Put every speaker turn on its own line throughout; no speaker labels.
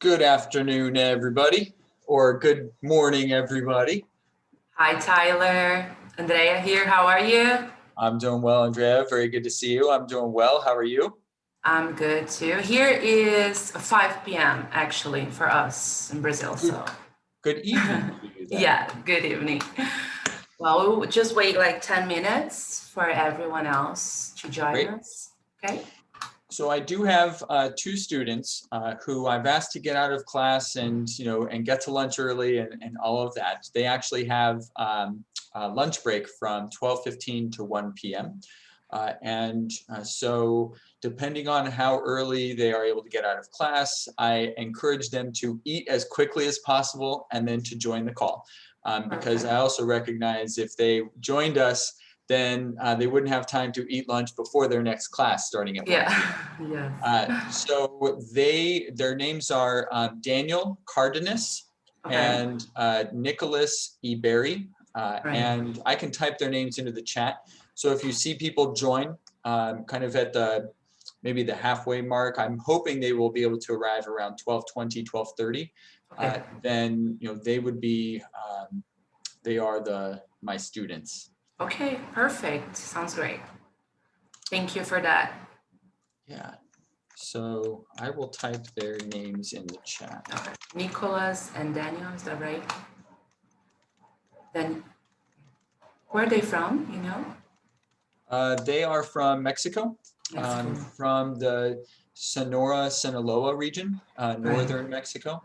Good afternoon, everybody, or good morning, everybody.
Hi, Tyler. Andrea here. How are you?
I'm doing well, Andrea. Very good to see you. I'm doing well. How are you?
I'm good too. Here is 5 p.m. actually for us in Brazil. So
Good evening to you then.
yeah, good evening. Well, we'll just wait like 10 minutes for everyone else to join
Great.
us. Okay.
So I do have two students who I've asked to get out of class and get to lunch early and all of that. They actually have a lunch break from 12:15 to 1 p.m. So depending on how early they are able to get out of class, I encourage them to eat as quickly as possible and then to join the call. Because I also recognize if they joined us, then they wouldn't have time to eat lunch before their next class starting at 1 p.m.
Yes.
So their names are Daniel Cardenas and Nicholas Eberry. And I can type their names into the chat. So if you see people join kind of at maybe the halfway mark, I'm hoping they will be able to arrive around 12:20, 12:30. Then they would be, they are my students.
Okay, perfect. Sounds great. Thank you for that.
Yeah. So I will type their names in the chat.
Okay. Nicholas and Daniel, is that right? Then where are they from, you know?
They are from Mexico, from the Sonora, Sinaloa region, northern Mexico.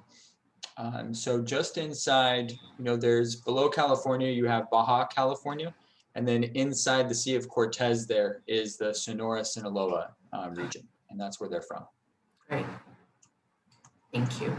So just inside, there's below California, you have Baja California, and then inside the Sea of Cortez there is the Sonora, Sinaloa region, and that's where they're from.
Great. Thank you.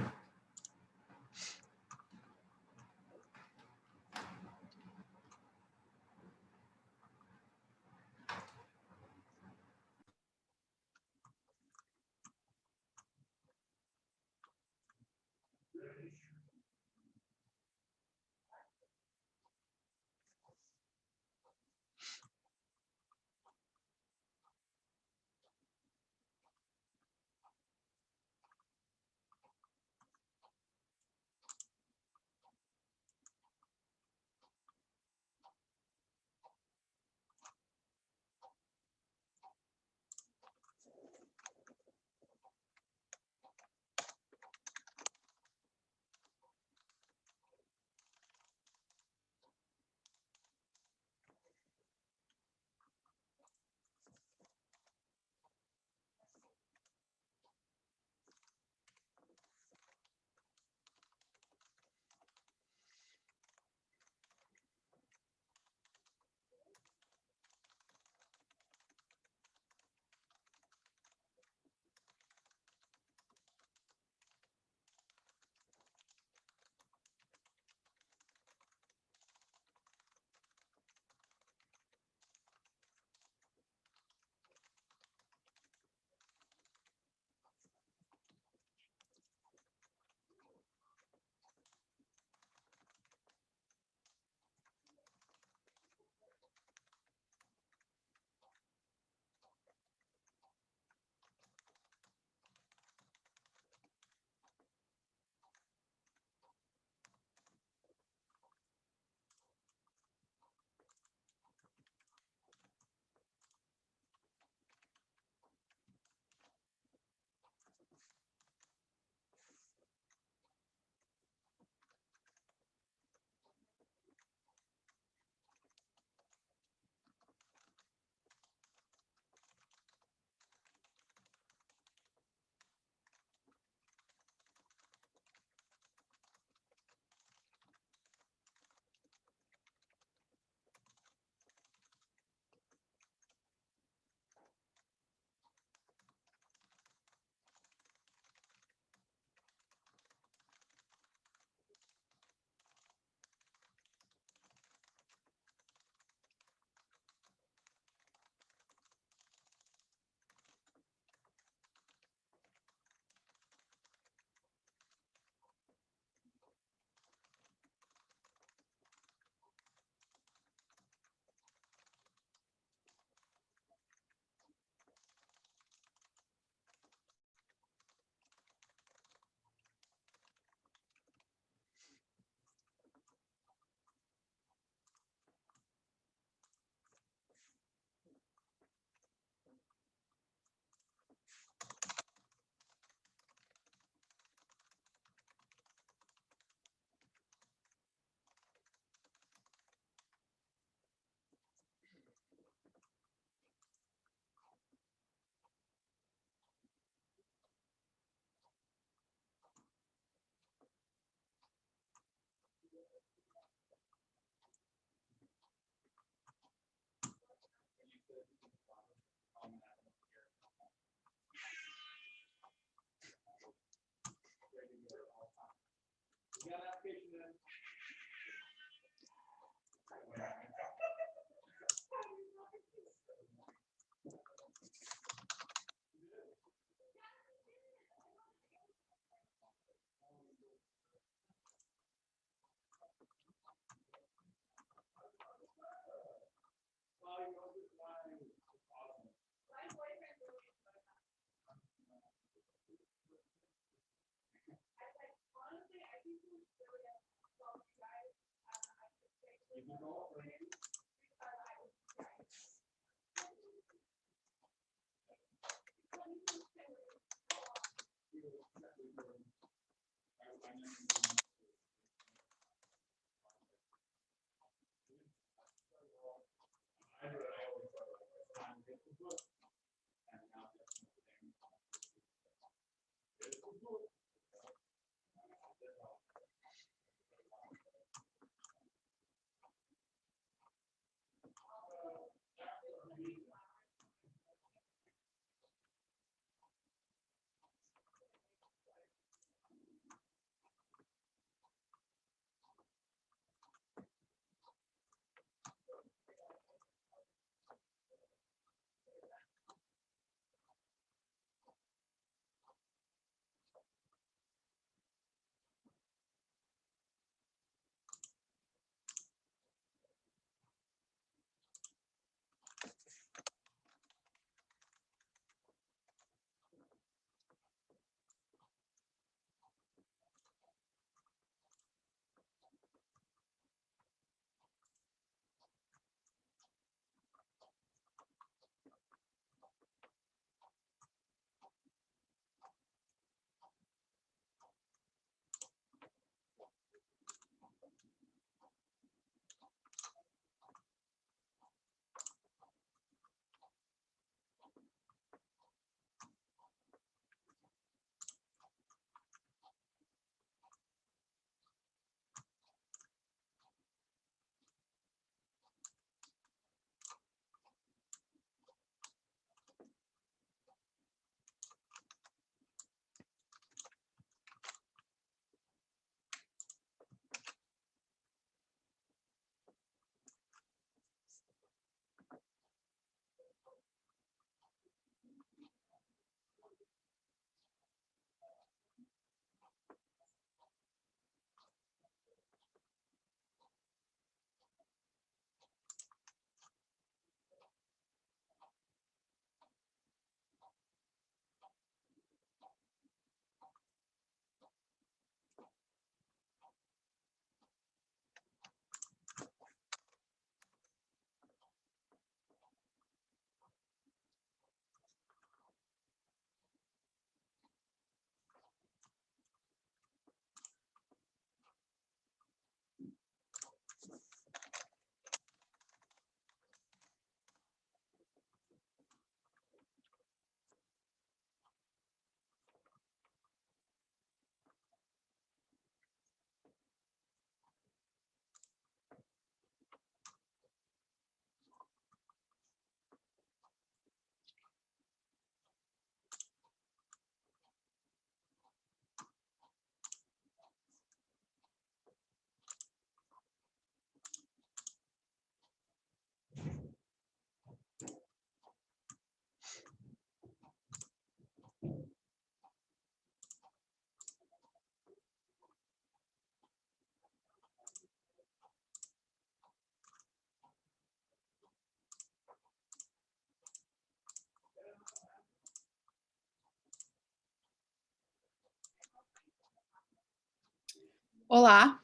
Olá,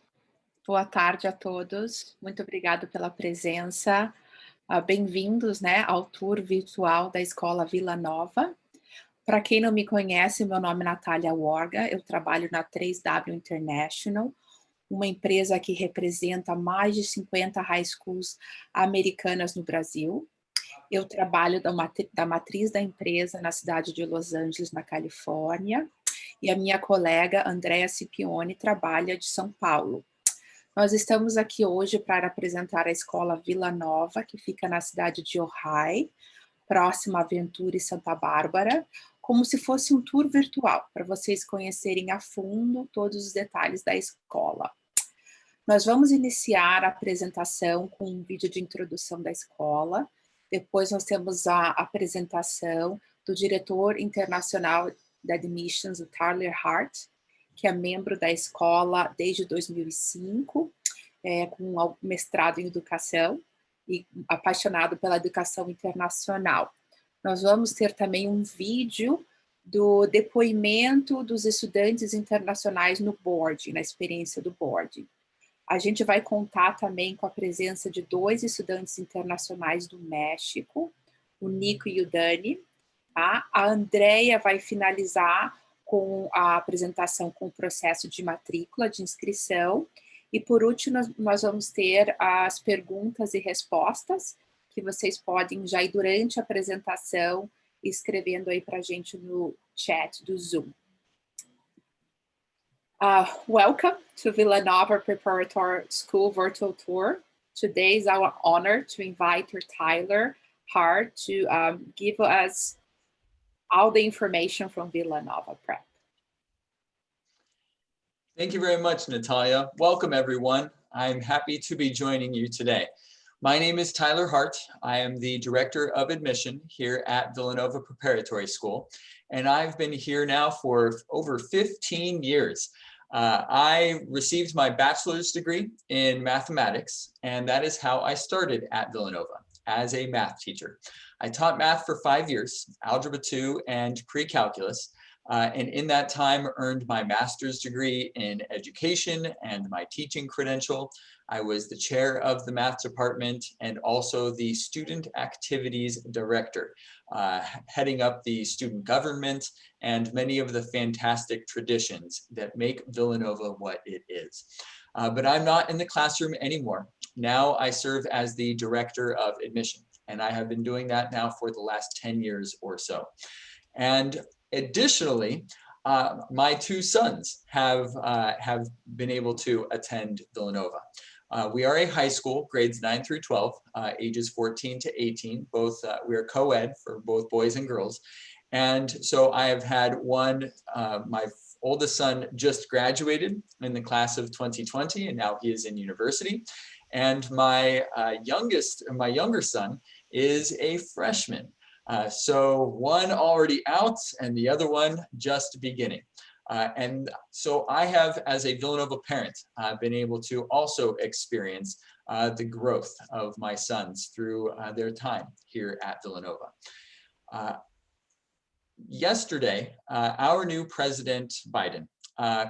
boa tarde a todos. Muito obrigado pela presença. Bem-vindos, né, ao tour virtual da Escola Villanova. Para quem não me conhece, meu nome é Natália Warga, eu trabalho na 3W International, uma empresa que representa mais de 50 high schools americanas no Brasil. Eu trabalho da matriz da empresa na cidade de Los Angeles, na Califórnia, e a minha colega Andrea Scipione trabalha de São Paulo. Nós estamos aqui hoje para apresentar a escola Villanova, que fica na cidade de Ojai, próxima a Ventura e Santa Bárbara, como se fosse um tour virtual, para vocês conhecerem a fundo todos os detalhes da escola. Nós vamos iniciar a apresentação com um vídeo de introdução da escola, depois nós temos a apresentação do diretor internacional da Admissions, o Tyler Hart, que é membro da escola desde 2005, com mestrado em educação e apaixonado pela educação internacional. Nós vamos ter também um vídeo do depoimento dos estudantes internacionais no boarding, na experiência do boarding. A gente vai contar também com a presença de 2 estudantes internacionais do México, o Nico e o Dani. Tá? A Andrea vai finalizar com a apresentação com o processo de matrícula, de inscrição. E por último, nós vamos ter as perguntas e respostas, que vocês podem já ir durante a apresentação, escrevendo aí para a gente no chat do Zoom. Welcome to Villanova Preparatory School Virtual Tour. Today is our honor to invite Tyler Hart to give us all the information from Villanova Prep.
Thank you very much, Natalia. Welcome, everyone. I'm happy to be joining you today. My name is Tyler Hart. I am the Director of Admission here at Villanova Preparatory School, and I've been here now for over 15 years. I received my bachelor's degree in mathematics, and that is how I started at Villanova, as a math teacher. I taught math for 5 years, Algebra 2 and pre-calculus, and in that time earned my master's degree in education and my teaching credential. I was the chair of the math department and also the student activities director, heading up the student government and many of the fantastic traditions that make Villanova what it is. But I'm not in the classroom anymore. Now I serve as the director of admission, and I have been doing that now for the last 10 years or so. And additionally, my 2 sons have been able to attend Villanova. We are a high school, grades 9 through 12, ages 14 to 18. Both we are co-ed for both boys and girls. And so I have had one, my oldest son just graduated in the class of 2020, and now he is in university. And my younger son is a freshman. So one already out and the other one just beginning. And so I have, as a Villanova parent, been able to also experience the growth of my sons through their time here at Villanova. Yesterday, our new President Biden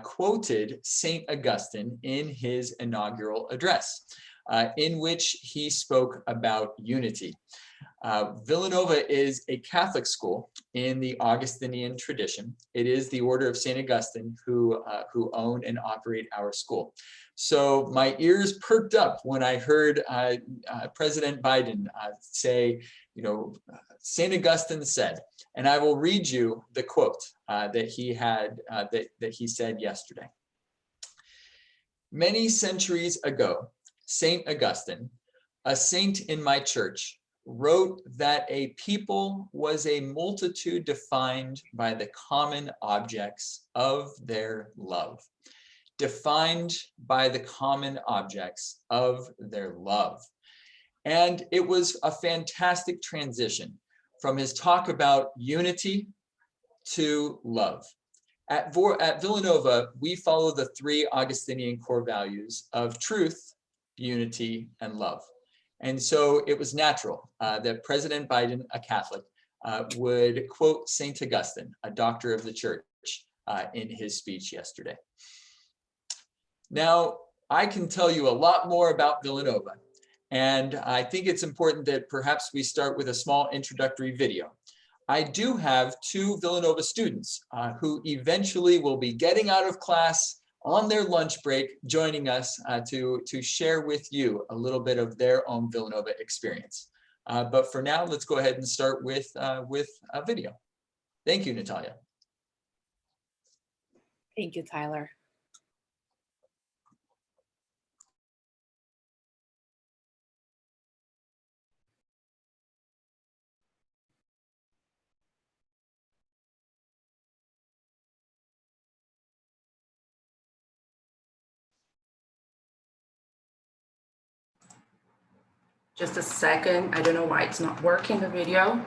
quoted St. Augustine in his inaugural address, in which he spoke about unity. Villanova is a Catholic school in the Augustinian tradition. It is the order of St. Augustine who own and operate our school. So my ears perked up when I heard President Biden say, St. Augustine said, and I will read you the quote that he had, that he said yesterday. Many centuries ago, St. Augustine, a saint in my church, wrote that a people was a multitude defined by the common objects of their love. Defined by the common objects of their love. And it was a fantastic transition from his talk about unity to love. At Villanova, we follow the 3 Augustinian core values of truth, unity, and love. And so it was natural that President Biden, a Catholic, would quote St. Augustine, a doctor of the church, in his speech yesterday. Now, I can tell you a lot more about Villanova, and I think it's important that perhaps we start with a small introductory video. I do have 2 Villanova students who eventually will be getting out of class on their lunch break, joining us to share with you a little bit of their own Villanova experience. But for now, let's go ahead and start with a video. Thank you, Natalia.
Thank you, Tyler.
Just a second. I don't know why it's not working, the video.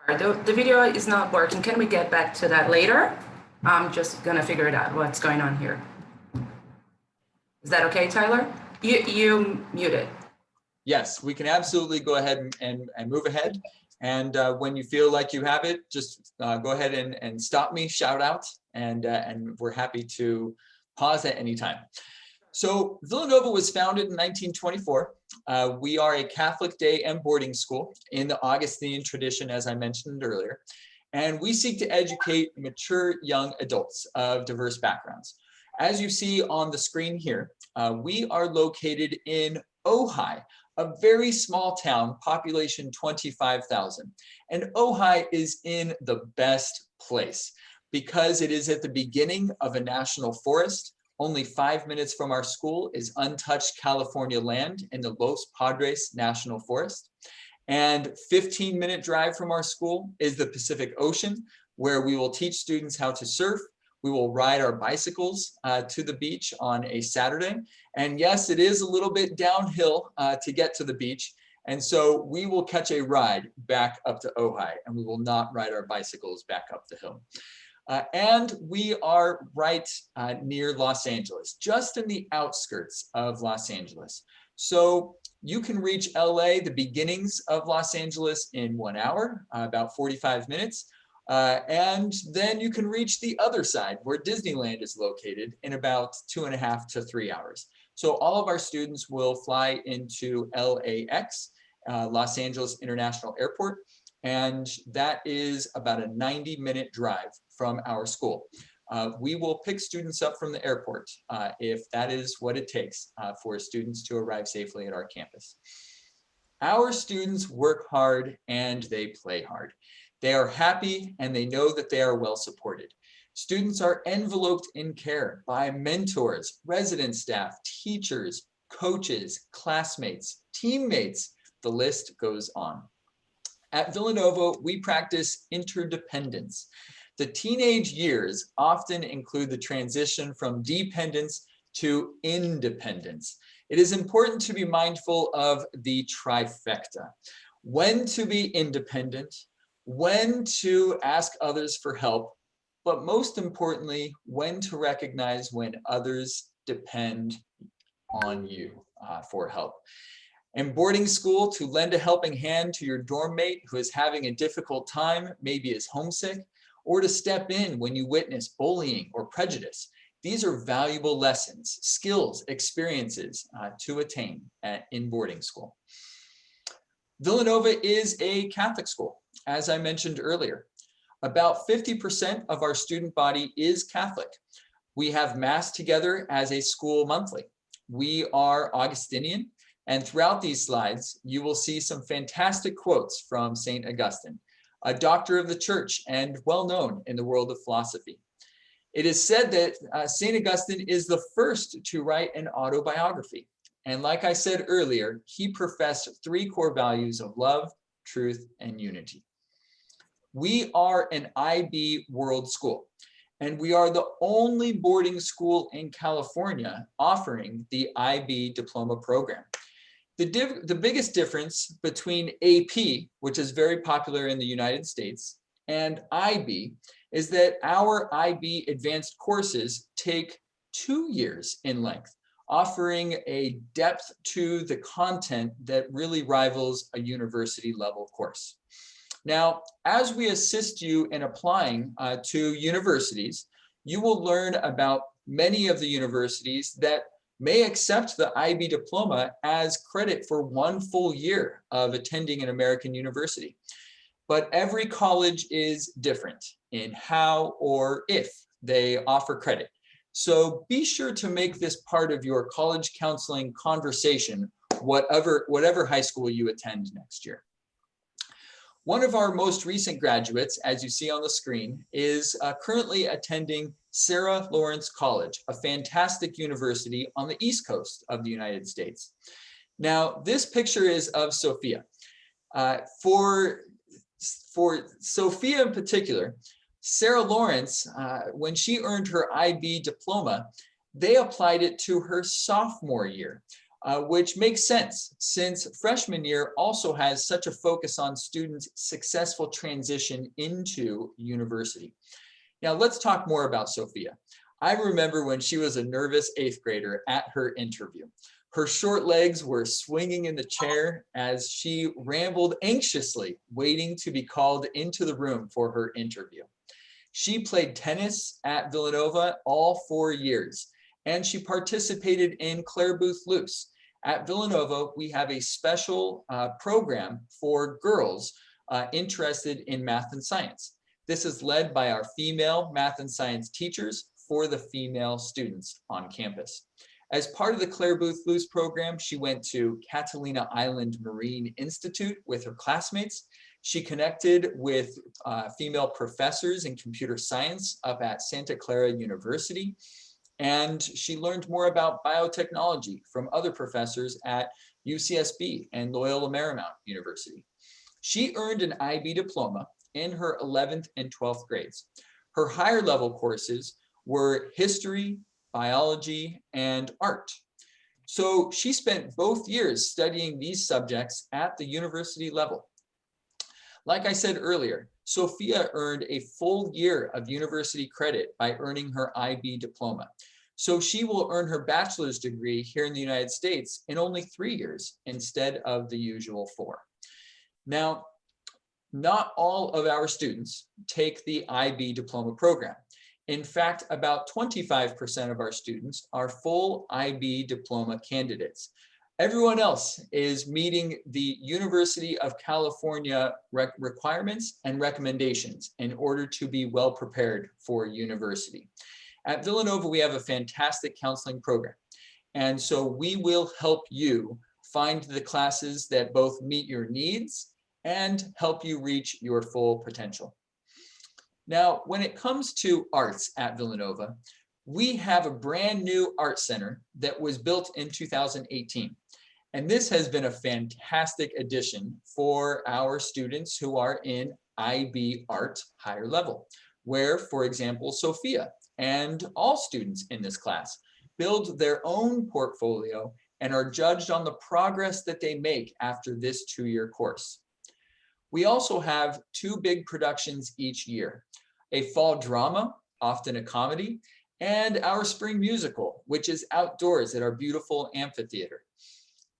The video is not working. Can we get back to that later? I'm just gonna figure it out, what's going on here. Is that okay, Tyler? You muted.
Yes, we can absolutely go ahead and move ahead. And when you feel like you have it, just go ahead and stop me, shout out, and we're happy to pause at any time. So Villanova was founded in 1924. We are a Catholic day and boarding school in the Augustinian tradition, as I mentioned earlier. And we seek to educate mature young adults of diverse backgrounds. As you see on the screen here, we are located in Ojai, a very small town, population 25,000. And Ojai is in the best place because it is at the beginning of a national forest. Only 5 minutes from our school is untouched California land in the Los Padres National Forest. And 15-minute drive from our school is the Pacific Ocean, where we will teach students how to surf. We will ride our bicycles to the beach on a Saturday. And yes, it is a little bit downhill to get to the beach. And so we will catch a ride back up to Ojai, and we will not ride our bicycles back up the hill. And we are right near Los Angeles, just in the outskirts of Los Angeles. So you can reach LA, the beginnings of Los Angeles, in 1 hour, about 45 minutes. And then you can reach the other side where Disneyland is located in about 2.5 to 3 hours. So all of our students will fly into LAX, Los Angeles International Airport. And that is about a 90-minute drive from our school. We will pick students up from the airport if that is what it takes for students to arrive safely at our campus. Our students work hard and they play hard. They are happy and they know that they are well supported. Students are enveloped in care by mentors, resident staff, teachers, coaches, classmates, teammates. The list goes on. At Villanova, we practice interdependence. The teenage years often include the transition from dependence to independence. It is important to be mindful of the trifecta: when to be independent, when to ask others for help, but most importantly, when to recognize when others depend on you for help. In boarding school, to lend a helping hand to your dorm mate who is having a difficult time, maybe is homesick, or to step in when you witness bullying or prejudice. These are valuable lessons, skills, experiences to attain in boarding school. Villanova is a Catholic school, as I mentioned earlier. About 50% of our student body is Catholic. We have Mass together as a school monthly. We are Augustinian. And throughout these slides, you will see some fantastic quotes from St. Augustine, a doctor of the church and well known in the world of philosophy. It is said that St. Augustine is the first to write an autobiography. And like I said earlier, he professed 3 core values of love, truth, and unity. We are an IB World School, and we are the only boarding school in California offering the IB diploma program. The biggest difference between AP, which is very popular in the United States, and IB is that our IB advanced courses take 2 years in length, offering a depth to the content that really rivals a university level course. Now, as we assist you in applying to universities, you will learn about many of the universities that may accept the IB diploma as credit for 1 full year of attending an American university. But every college is different in how or if they offer credit. So be sure to make this part of your college counseling conversation, whatever high school you attend next year. One of our most recent graduates, as you see on the screen, is currently attending Sarah Lawrence College, a fantastic university on the East Coast of the United States. Now, this picture is of Sophia. For Sophia in particular, Sarah Lawrence, when she earned her IB diploma, they applied it to her sophomore year, which makes sense since freshman year also has such a focus on students' successful transition into university. Now let's talk more about Sophia. I remember when she was a nervous 8th grader at her interview. Her short legs were swinging in the chair as she rambled anxiously, waiting to be called into the room for her interview. She played tennis at Villanova all 4 years, and she participated in Clare Booth Loose. At Villanova, we have a special program for girls interested in math and science. This is led by our female math and science teachers for the female students on campus. As part of the Clare Booth Loose program, she went to Catalina Island Marine Institute with her classmates. She connected with female professors in computer science up at Santa Clara University. And she learned more about biotechnology from other professors at UCSB and Loyola Marymount University. She earned an IB diploma in her 11th and 12th grades. Her higher level courses were history, biology, and art. So she spent both years studying these subjects at the university level. Like I said earlier, Sophia earned a full year of university credit by earning her IB diploma. So she will earn her bachelor's degree here in the United States in only 3 years instead of the usual 4. Now, not all of our students take the IB diploma program. In fact, about 25% of our students are full IB diploma candidates. Everyone else is meeting the University of California requirements and recommendations in order to be well prepared for university. At Villanova, we have a fantastic counseling program. And so we will help you find the classes that both meet your needs and help you reach your full potential. Now, when it comes to arts at Villanova, we have a brand new art center that was built in 2018. And this has been a fantastic addition for our students who are in IB art higher level, where, for example, Sophia and all students in this class build their own portfolio and are judged on the progress that they make after this 2-year course. We also have 2 big productions each year, a fall drama, often a comedy, and our spring musical, which is outdoors at our beautiful amphitheater.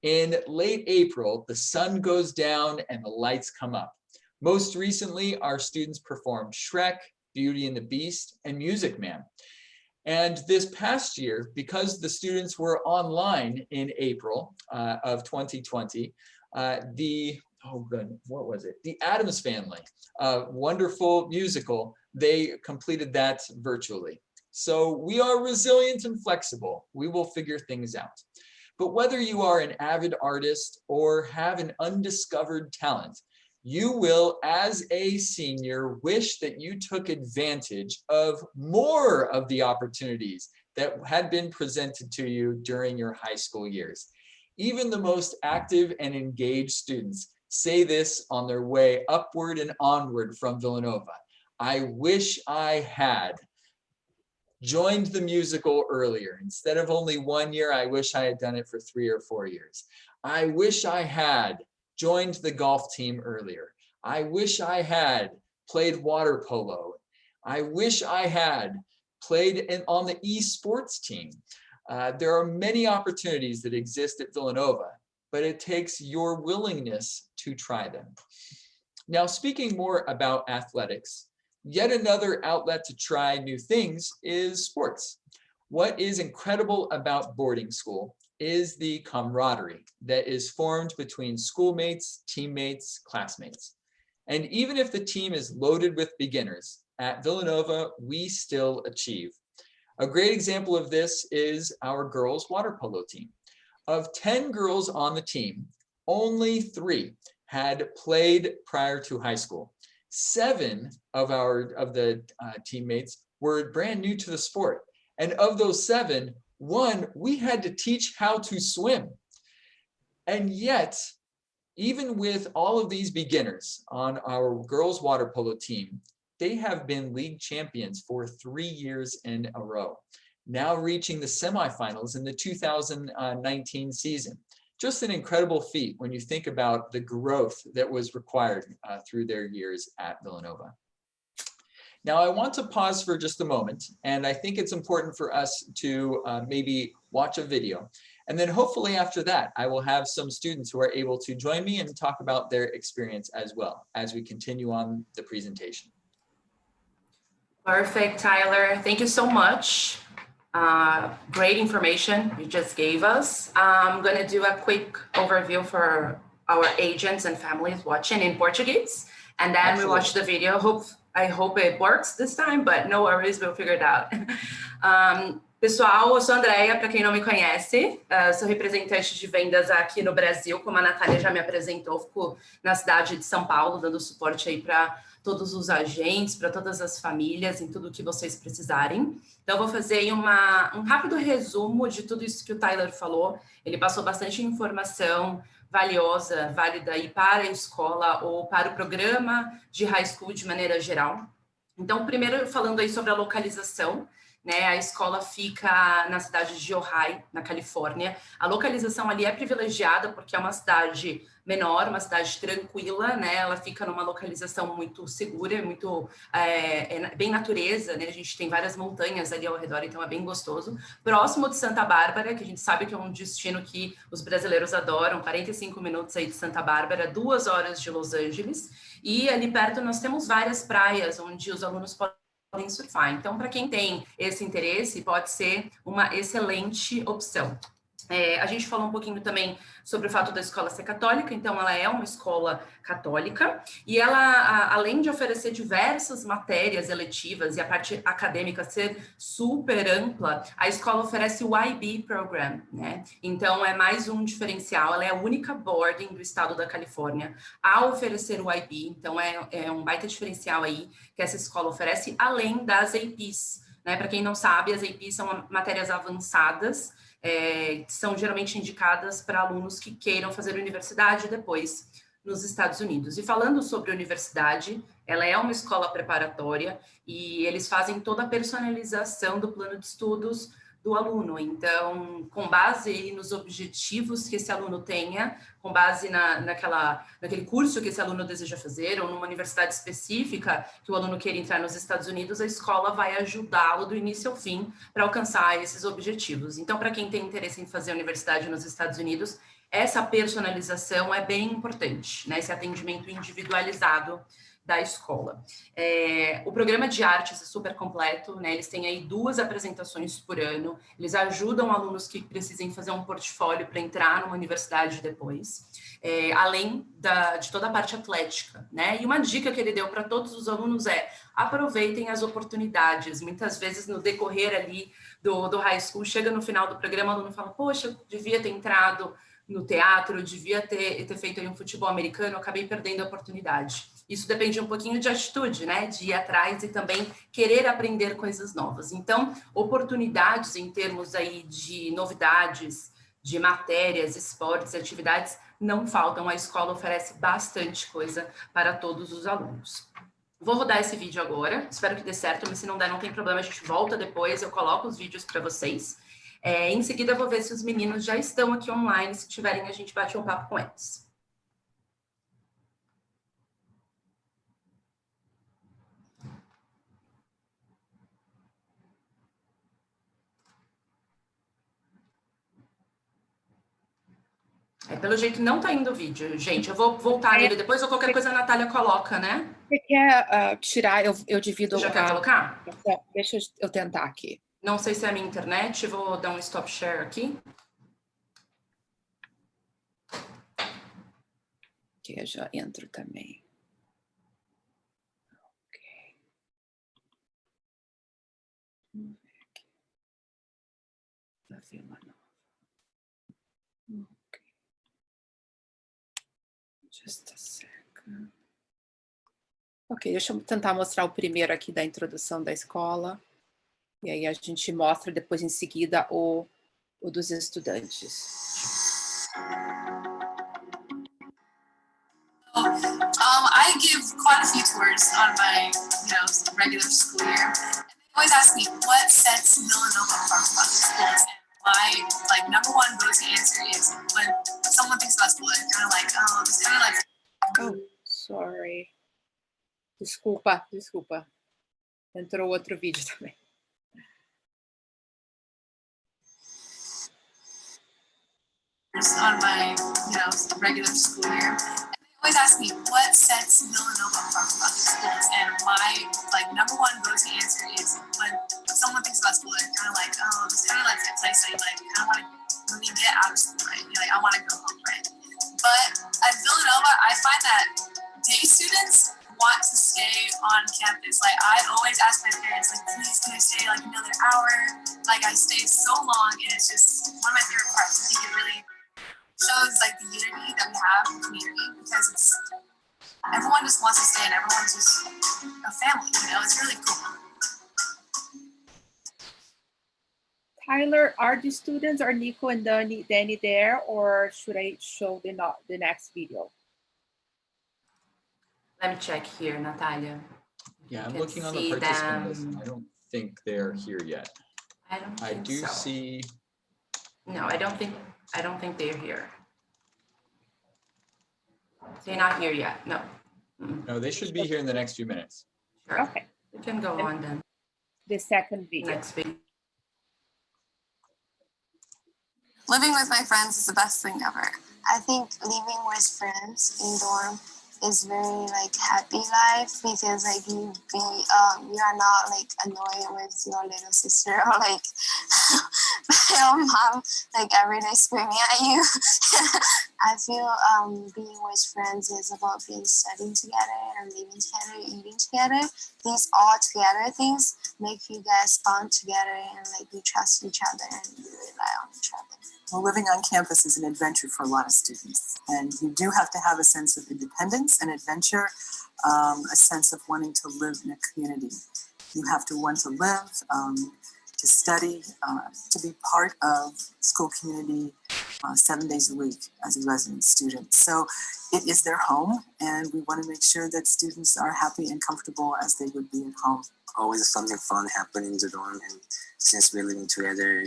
In late April, the sun goes down and the lights come up. Most recently, our students performed Shrek, Beauty and the Beast, and Music Man. And this past year, because the students were online in April of 2020, the Addams Family, wonderful musical, they completed that virtually. So we are resilient and flexible. We will figure things out. But whether you are an avid artist or have an undiscovered talent, you will, as a senior, wish that you took advantage of more of the opportunities that had been presented to you during your high school years. Even the most active and engaged students say this on their way upward and onward from Villanova. I wish I had joined the musical earlier. Instead of only 1 year, I wish I had done it for 3 or 4 years. I wish I had joined the golf team earlier. I wish I had played water polo. I wish I had played on the esports team. There are many opportunities that exist at Villanova, but it takes your willingness to try them. Now, speaking more about athletics, yet another outlet to try new things is sports. What is incredible about boarding school is the camaraderie that is formed between schoolmates, teammates, classmates. And even if the team is loaded with beginners, at Villanova, we still achieve. A great example of this is our girls' water polo team. Of 10 girls on the team, only 3 had played prior to high school. 7 of the teammates were brand new to the sport. And of those 7, 1, we had to teach how to swim. And yet, even with all of these beginners on our girls water polo team, they have been league champions for 3 years in a row, now reaching the semifinals in the 2019 season. Just an incredible feat when you think about the growth that was required through their years at Villanova. Now, I want to pause for just a moment, and I think it's important for us to maybe watch a video. And then hopefully after that, I will have some students who are able to join me and talk about their experience as well as we continue on the presentation.
Perfect, Tyler. Thank you so much. Great information you just gave us. I'm going to do a quick overview for our agents and families watching in Portuguese, and then Absolutely. We watch the video. I hope it works this time, but no worries, we'll figure it out. Pessoal, eu sou a Andrea, para quem não me conhece, sou representante de vendas aqui no Brasil, como a Natália já me apresentou, fico na cidade de São Paulo, dando suporte aí para todos os agentes, para todas as famílias, em tudo que vocês precisarem. Então, eu vou fazer aí um rápido resumo de tudo isso que o Tyler falou. Ele passou bastante informação valiosa, válida aí para a escola ou para o programa de high school de maneira geral. Então, primeiro falando aí sobre a localização, né? A escola fica na cidade de Ojai, na Califórnia. A localização ali é privilegiada porque é uma cidade menor, uma cidade tranquila, né? Ela fica numa localização muito segura, muito bem natureza, né? A gente tem várias montanhas ali ao redor, então é bem gostoso. Próximo de Santa Bárbara, que a gente sabe que é um destino que os brasileiros adoram, 45 minutos aí de Santa Bárbara, 2 horas de Los Angeles. E ali perto nós temos várias praias onde os alunos podem surfar. Então, para quem tem esse interesse, pode ser uma excelente opção. A gente falou um pouquinho também sobre o fato da escola ser católica, então ela é uma escola católica e ela, além de oferecer diversas matérias eletivas e a parte acadêmica ser super ampla, a escola oferece o IB Program, né? Então é mais um diferencial, ela é a única boarding do estado da Califórnia a oferecer o IB, então é um baita diferencial aí que essa escola oferece, além das APs, né? Para quem não sabe, as APs são matérias avançadas, são geralmente indicadas para alunos que queiram fazer universidade depois nos Estados Unidos. E falando sobre universidade, ela é uma escola preparatória e eles fazem toda a personalização do plano de estudos do aluno. Então, com base nos objetivos que esse aluno tenha, com base naquele curso que esse aluno deseja fazer, ou numa universidade específica que o aluno queira entrar nos Estados Unidos, a escola vai ajudá-lo do início ao fim para alcançar esses objetivos. Então, para quem tem interesse em fazer universidade nos Estados Unidos, essa personalização é bem importante, né? Esse atendimento individualizado da escola. O programa de artes é super completo, né? Eles têm aí 2 apresentações por ano, eles ajudam alunos que precisem fazer um portfólio para entrar numa universidade depois, além de toda a parte atlética, né? E uma dica que ele deu para todos os alunos é: aproveitem as oportunidades. Muitas vezes no decorrer ali do high school, chega no final do programa, o aluno fala: poxa, eu devia ter entrado no teatro, eu devia ter feito aí um futebol americano, eu acabei perdendo a oportunidade. Isso depende um pouquinho de atitude, né? De ir atrás e também querer aprender coisas novas. Então, oportunidades em termos aí de novidades, de matérias, esportes, atividades, não faltam. A escola oferece bastante coisa para todos os alunos. Vou rodar esse vídeo agora, espero que dê certo, mas se não der, não tem problema, a gente volta depois, eu coloco os vídeos para vocês. Em seguida, eu vou ver se os meninos já estão aqui online, se tiverem, a gente bate um papo com eles. Pelo jeito não tá indo o vídeo, gente. Eu vou voltar nele depois ou qualquer coisa a Natália coloca, né?
Você quer tirar? Eu divido.
Você já quer colocar?
Deixa eu tentar aqui.
Não sei se é a minha internet, vou dar um stop share aqui.
Que eu já entro também. Ok. Vamos ver aqui. Da Villanova. Ok. Just a second. Ok, deixa eu tentar mostrar o primeiro aqui da introdução da escola. E aí a gente mostra depois em seguida o dos estudantes.
I give quite a few tours on my, regular school year. And they always ask me what sets Villanova apart from other schools. And my number one go-to answer is when someone thinks about school, they're kind of like, oh, it's kind of like.
Oh, sorry. Desculpa. Entrou outro vídeo também.
On my, regular school year. And they always ask me what sets Villanova apart from other schools. And my number one go-to answer is when someone thinks about school, they're kind of like, oh, it's kind of like that place that you kind of want to, when you get out of school, right? You're like, I want to go home, right? But at Villanova, I find that day students want to stay on campus. I always ask my parents, please can I stay another hour? I stay so long, and it's just one of my favorite parts. I think it really shows the unity that we have in the community, because it's everyone just wants to stay and everyone's just a family, it's really cool.
Tyler, are the students, are Nico and Danny there, or should I show the next video?
Let me check here, Natalia.
Yeah, I'm looking on the participant list. I don't think they're here yet.
I
do
so.
see.
No, I don't think they're here. They're not here yet. No.
No, they should be here in the next few minutes.
Sure.
Okay.
We can go on then.
The second video.
Next video.
Living with my friends is the best thing ever.
I think living with friends in dorm is very happy life, because you are not annoyed with your little sister or your mom every day screaming at you. I feel being with friends is about being studying together and living together, eating together. These all together things make you guys bond together, and you trust each other and you rely on each other.
Well, living on campus is an adventure for a lot of students, and you do have to have a sense of independence and adventure, a sense of wanting to live in a community. You have to want to live, to study, to be part of school community 7 days a week as a resident student. So it is their home, and we want to make sure that students are happy and comfortable as they would be at home.
Always something fun happening in the dorm, and since we're living together,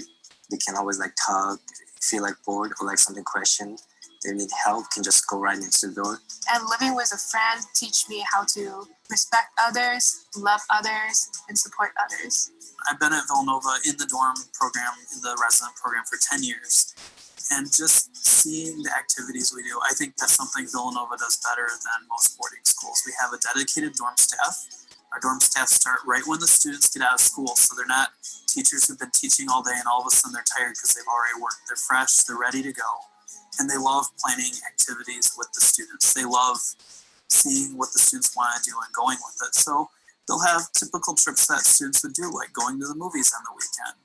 we can always talk, feel bored or something question. They need help, can just go right next to the door.
And living with a friend teach me how to respect others, love others, and support others.
I've been at Villanova in the dorm program, in the resident program for 10 years. And just seeing the activities we do, I think that's something Villanova does better than most boarding schools. We have a dedicated dorm staff. Our dorm staff start right when the students get out of school, so they're not teachers who've been teaching all day and all of a sudden they're tired because they've already worked. They're fresh, they're ready to go. And they love planning activities with the students. They love seeing what the students want to do and going with it. So they'll have typical trips that students would do, like going to the movies on the weekend.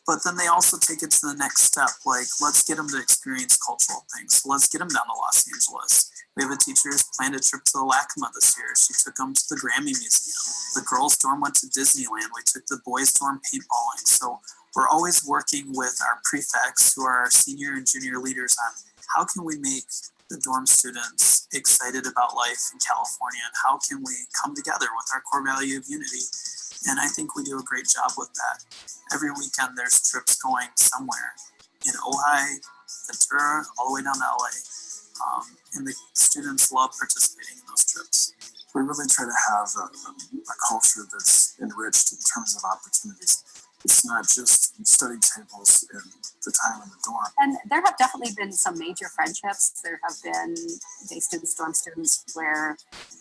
But then they also take it to the next step, let's get them to experience cultural things. So let's get them down to Los Angeles. We have a teacher who's planned a trip to the LACMA this year. She took them to the Grammy Museum. The girls' dorm went to Disneyland. We took the boys' dorm paintballing. So we're always working with our prefects, who are our senior and junior leaders, on how can we make the dorm students excited about life in California, and how can we come together with our core value of unity. And I think we do a great job with that. Every weekend there's trips going somewhere in Ojai, Ventura, all the way down to LA. And the students love participating in those trips.
We really try to have a culture that's enriched in terms of opportunities. It's not just study tables and the time in the dorm.
And there have definitely been some major friendships. There have been day students, dorm students, where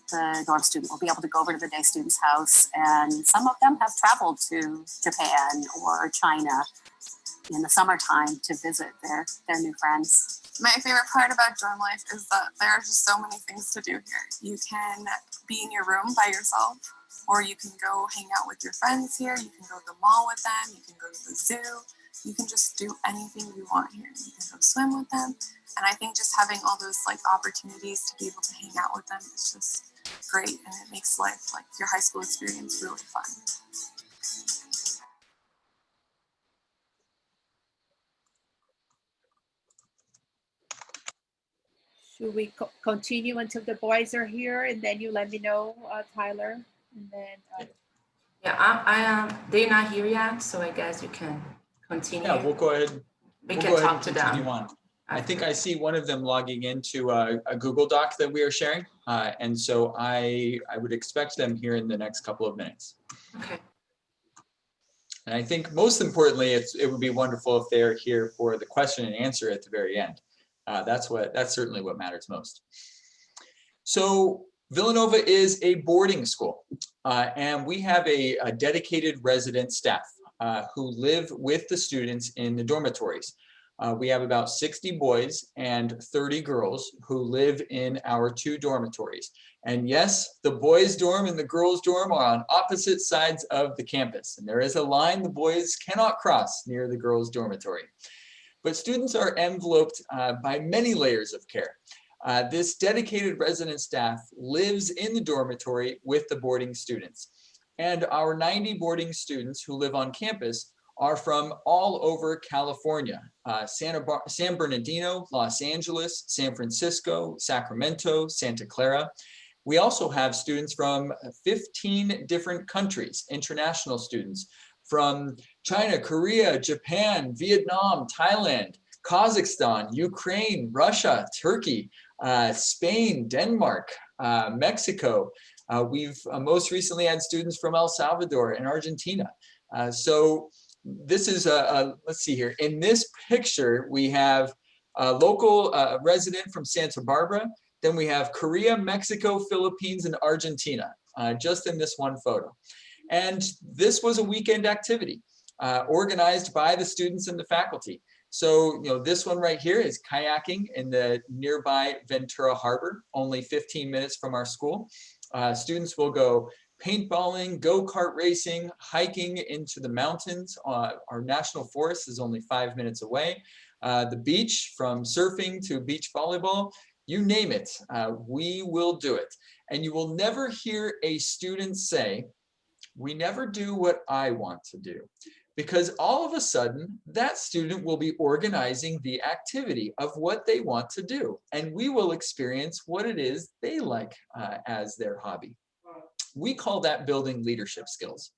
the dorm student will be able to go over to the day student's house, and some of them have traveled to Japan or China in the summertime to visit their new friends.
My favorite part about dorm life is that there are just so many things to do here. You can be in your room by yourself, or you can go hang out with your friends here. You can go to the mall with them. You can go to the zoo. you can just do anything you want here. You can go swim with them. And I think just having all those like opportunities to be able to hang out with them is just great. And it makes life, like your high school experience, really fun.
Should we continue until the boys are here, and then you let me know, Tyler? And then
yeah, they're not here yet, so I guess you can continue.
Yeah, we'll go ahead.
We
We'll
can
go ahead
talk
and
to
continue
them.
on. I think I see one of them logging into a Google Doc that we are sharing. And so I would expect them here in the next couple of minutes.
Okay.
And I think most importantly, it would be wonderful if they're here for the question and answer at the very end. That's certainly what matters most. So Villanova is a boarding school, and we have a dedicated resident staff who live with the students in the dormitories. We have about 60 boys and 30 girls who live in our 2 dormitories. And yes, the boys' dorm and the girls' dorm are on opposite sides of the campus. And there is a line the boys cannot cross near the girls' dormitory. But students are enveloped by many layers of care. This dedicated resident staff lives in the dormitory with the boarding students. And our 90 boarding students who live on campus are from all over California, San Bernardino, Los Angeles, San Francisco, Sacramento, Santa Clara. We also have students from 15 different countries, international students from China, Korea, Japan, Vietnam, Thailand, Kazakhstan, Ukraine, Russia, Turkey, Spain, Denmark, Mexico. We've most recently had students from El Salvador and Argentina. So this is let's see here. In this picture, we have a local resident from Santa Barbara. Then we have Korea, Mexico, Philippines, and Argentina, just in this one photo. And this was a weekend activity organized by the students and the faculty. So, this one right here is kayaking in the nearby Ventura Harbor, only 15 minutes from our school. Students will go paintballing, go-kart racing, hiking into the mountains. Our national forest is only 5 minutes away. The beach, from surfing to beach volleyball, you name it, we will do it. And you will never hear a student say, "We never do what I want to do." Because all of a sudden, that student will be organizing the activity of what they want to do. And we will experience what it is they like as their hobby. We call that building leadership skills.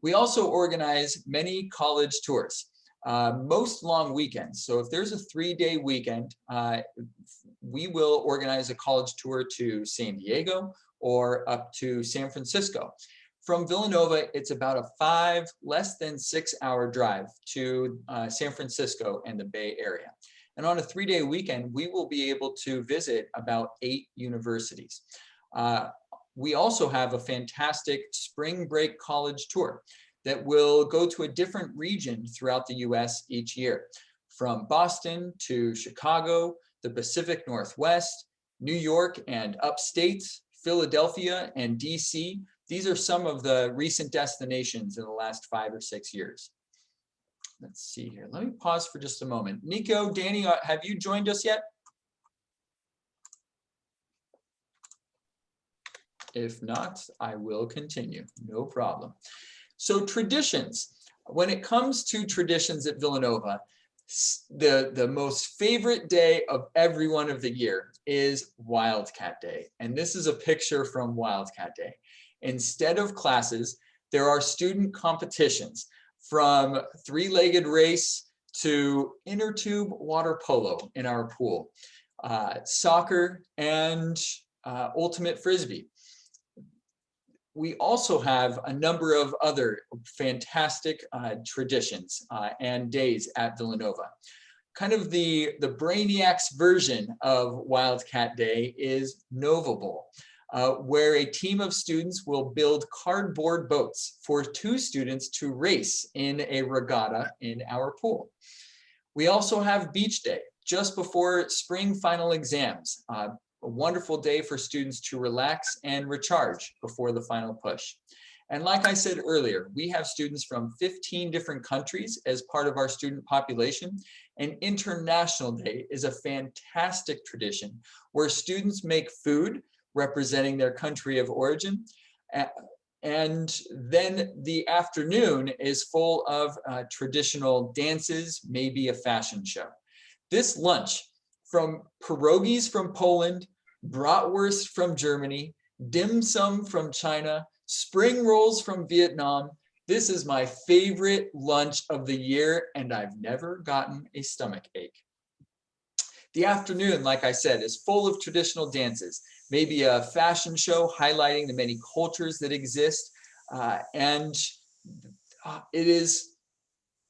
We also organize many college tours, most long weekends. So if there's a 3-day weekend, we will organize a college tour to San Diego or up to San Francisco. From Villanova, it's about a less than 6 hour drive to San Francisco and the Bay Area. And on a 3-day weekend, we will be able to visit about 8 universities. We also have a fantastic spring break college tour that will go to a different region throughout the US each year, from Boston to Chicago, the Pacific Northwest, New York and upstate, Philadelphia and DC. These are some of the recent destinations in the last 5 or 6 years. Let's see here. Let me pause for just a moment. Nico, Danny, have you joined us yet? If not, I will continue. No problem. So traditions. When it comes to traditions at Villanova, the most favorite day of every one of the year is Wildcat Day. And this is a picture from Wildcat Day. Instead of classes, there are student competitions, from 3-legged race to inner tube water polo in our pool, soccer, and ultimate frisbee. We also have a number of other fantastic traditions and days at Villanova. Kind of the Brainiacs version of Wildcat Day is Nova Bowl, where a team of students will build cardboard boats for 2 students to race in a regatta in our pool. We also have Beach Day, just before spring final exams. A wonderful day for students to relax and recharge before the final push. And like I said earlier, we have students from 15 different countries as part of our student population. And International Day is a fantastic tradition where students make food representing their country of origin. And then the afternoon is full of traditional dances, maybe a fashion show. This lunch, from pierogies from Poland, bratwurst from Germany, dim sum from China, spring rolls from Vietnam. This is my favorite lunch of the year, and I've never gotten a stomach ache. The afternoon, like I said, is full of traditional dances, maybe a fashion show highlighting the many cultures that exist.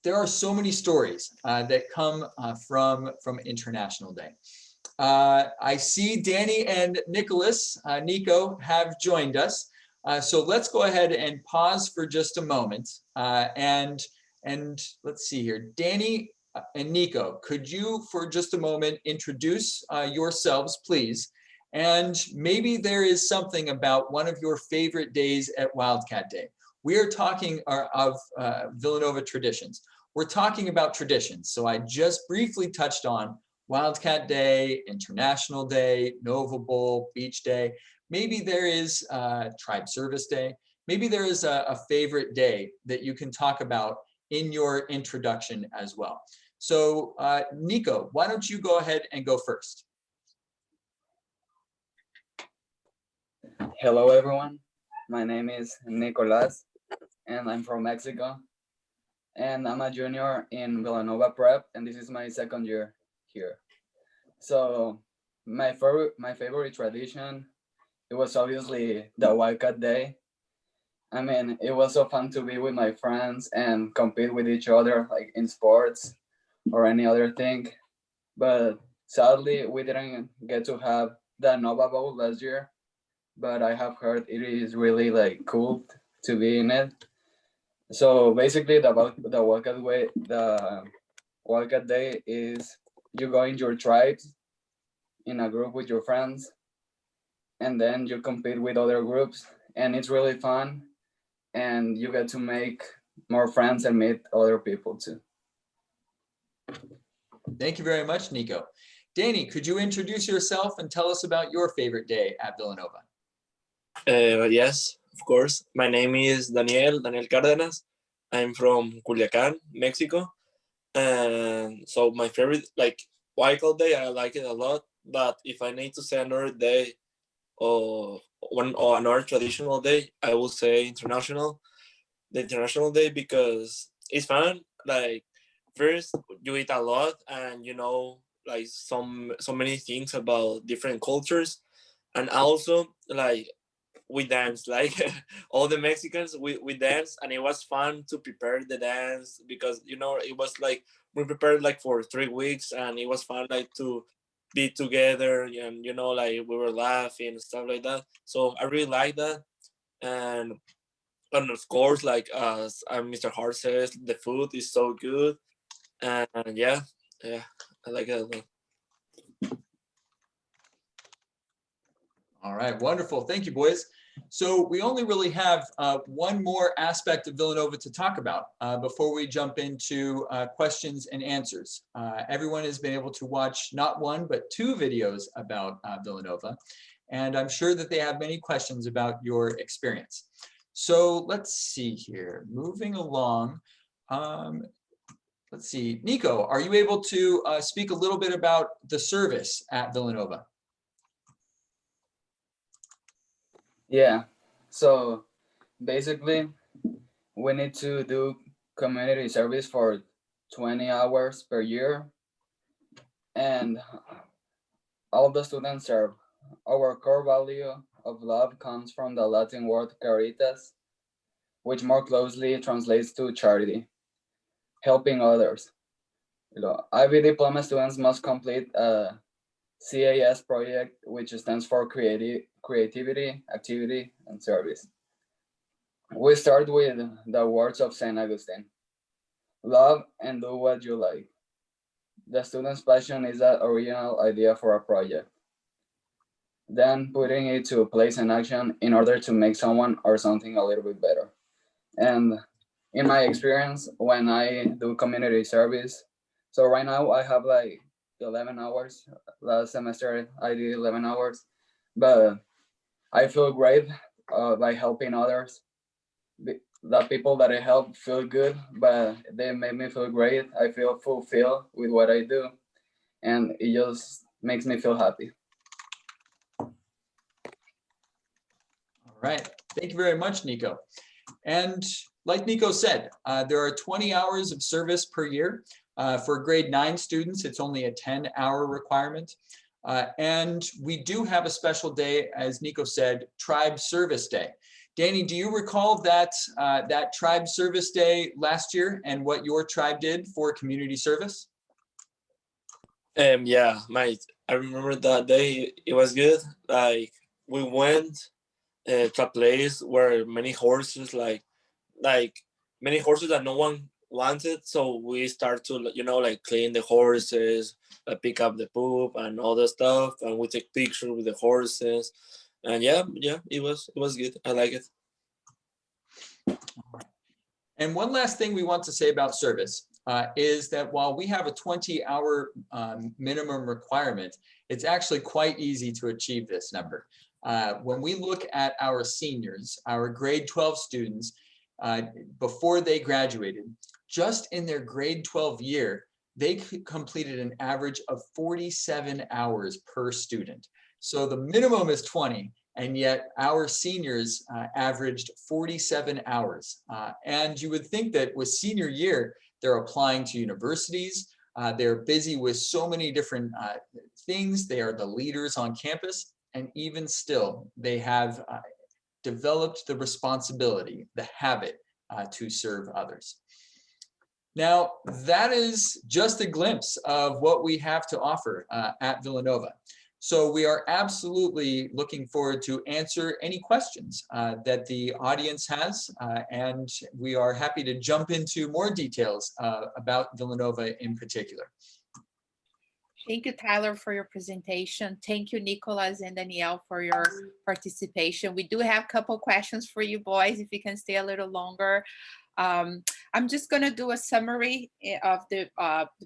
There are so many stories that come from International Day. I see Danny and Nico have joined us. So let's go ahead and pause for just a moment. And let's see here. Danny and Nico, could you for just a moment introduce yourselves, please? And maybe there is something about one of your favorite days at Wildcat Day. We are talking of Villanova traditions. We're talking about traditions. So I just briefly touched on Wildcat Day, International Day, Nova Bowl, Beach Day. Maybe there is Tribe Service Day. Maybe there is a favorite day that you can talk about in your introduction as well. So Nico, why don't you go ahead and go first?
Hello everyone, my name is Nicolas and I'm from Mexico and I'm a junior in Villanova Prep and this is my second year here. So my favorite tradition, it was obviously the Wildcat Day. I mean, it was so fun to be with my friends and compete with each other like in sports or any other thing. But sadly, we didn't get to have the Nova Bowl last year, but I have heard it is really like cool to be in it. So basically the Wildcat Day is you go in your tribes in a group with your friends and then you compete with other groups and it's really fun and you get to make more friends and meet other people too.
Thank you very much, Nico. Danny, could you introduce yourself and tell us about your favorite day at Villanova?
Yes, of course. My name is Daniel Cárdenas. I'm from Culiacán, Mexico. And so my favorite, like, Wildcat Day, I like it a lot. But if I need to say another day or another traditional day, I will say the International Day, because it's fun. Like, first, you eat a lot and you know, like, so many things about different cultures. And also, like, we danced, like all the Mexicans, we danced, and it was fun to prepare the dance because, you know, it was like we prepared like for 3 weeks and it was fun like to be together and, you know, like we were laughing and stuff like that. So I really like that. And of course, like as Mr. Hart says, the food is so good. And yeah, I like it a lot.
All right, wonderful. Thank you, boys. So we only really have one more aspect of Villanova to talk about before we jump into questions and answers. Everyone has been able to watch not one, but 2 videos about Villanova, and I'm sure that they have many questions about your experience. So let's see here, moving along. Let's see, Nico, are you able to speak a little bit about the service at Villanova?
Yeah, so basically we need to do community service for 20 hours per year and all the students serve. Our core value of love comes from the Latin word caritas, which more closely translates to charity, helping others. You know, IB diploma students must complete a CAS project, which stands for creativity, activity, and service. We start with the words of St. Augustine. Love and do what you like. The student's passion is the original idea for a project. then putting it to place in action in order to make someone or something a little bit better. And in my experience, when I do community service, so right now I have like 11 hours. Last semester I did 11 hours, but I feel great by helping others. The people that I help feel good, but they make me feel great. I feel fulfilled with what I do, and it just makes me feel happy.
All right, thank you very much, Nico. And like Nico said, there are 20 hours of service per year. For grade 9 students, it's only a 10-hour requirement. And we do have a special day, as Nico said, Tribe Service Day. Danny, do you recall that Tribe Service Day last year and what your tribe did for community service?
Yeah, I remember that day. It was good. Like we went to a place where many horses, like many horses that no one wanted. So we start to, like clean the horses, pick up the poop and all the stuff, and we take pictures with the horses. And yeah, it was good. I like it.
And one last thing we want to say about service is that while we have a 20-hour minimum requirement, it's actually quite easy to achieve this number. When we look at our seniors, our grade 12 students, before they graduated, just in their grade 12 year, they completed an average of 47 hours per student. So the minimum is 20, and yet our seniors averaged 47 hours. And you would think that with senior year, they're applying to universities. They're busy with so many different things. They are the leaders on campus. And even still, they have developed the responsibility, the habit to serve others. Now, that is just a glimpse of what we have to offer at Villanova. So we are absolutely looking forward to answer any questions that the audience has, and we are happy to jump into more details about Villanova in particular.
Thank you, Tyler, for your presentation. Thank you, Nicholas and Danielle, for your participation. We do have a couple questions for you boys, if you can stay a little longer. I'm just going to do a summary of the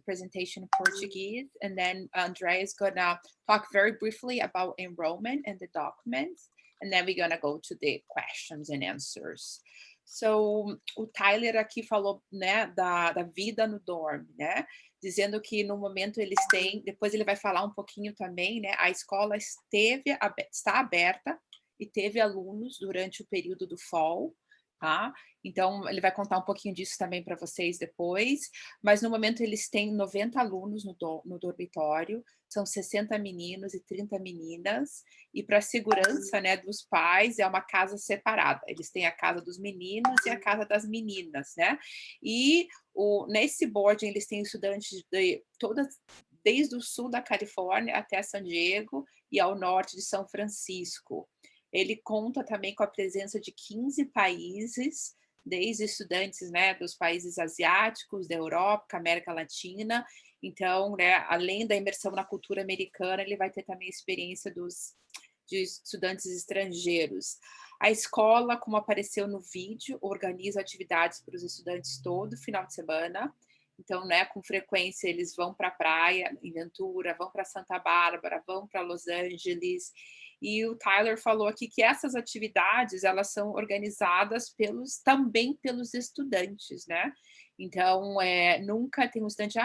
presentation in Portuguese, and then Andrea is going to talk very briefly about enrollment and the documents, and then we're going to go to the questions and answers. So, o Tyler aqui falou, né, da vida no dorm, né, dizendo que no momento eles têm, depois ele vai falar um pouquinho também, né, a escola está aberta e teve alunos durante o período do fall, tá? Então, ele vai contar um pouquinho disso também para vocês depois, mas no momento eles têm 90 alunos no dormitório, são 60 meninos e 30 meninas, e para a segurança, né, dos pais, é uma casa separada. Eles têm a casa dos meninos e a casa das meninas, né? E nesse boarding eles têm estudantes de desde o sul da Califórnia até San Diego e ao norte de São Francisco. Ele conta também com a presença de 15 países, desde estudantes, né, dos países asiáticos, da Europa, América Latina. Então, né, além da imersão na cultura americana, ele vai ter também a experiência de estudantes estrangeiros. A escola, como apareceu no vídeo, organiza atividades para os estudantes todo final de semana. Então, né, com frequência eles vão para a praia, em Ventura, vão para Santa Bárbara, vão para Los Angeles. E o Tyler falou aqui que essas atividades, elas são organizadas também pelos estudantes, né? Então, nunca tem um estudante,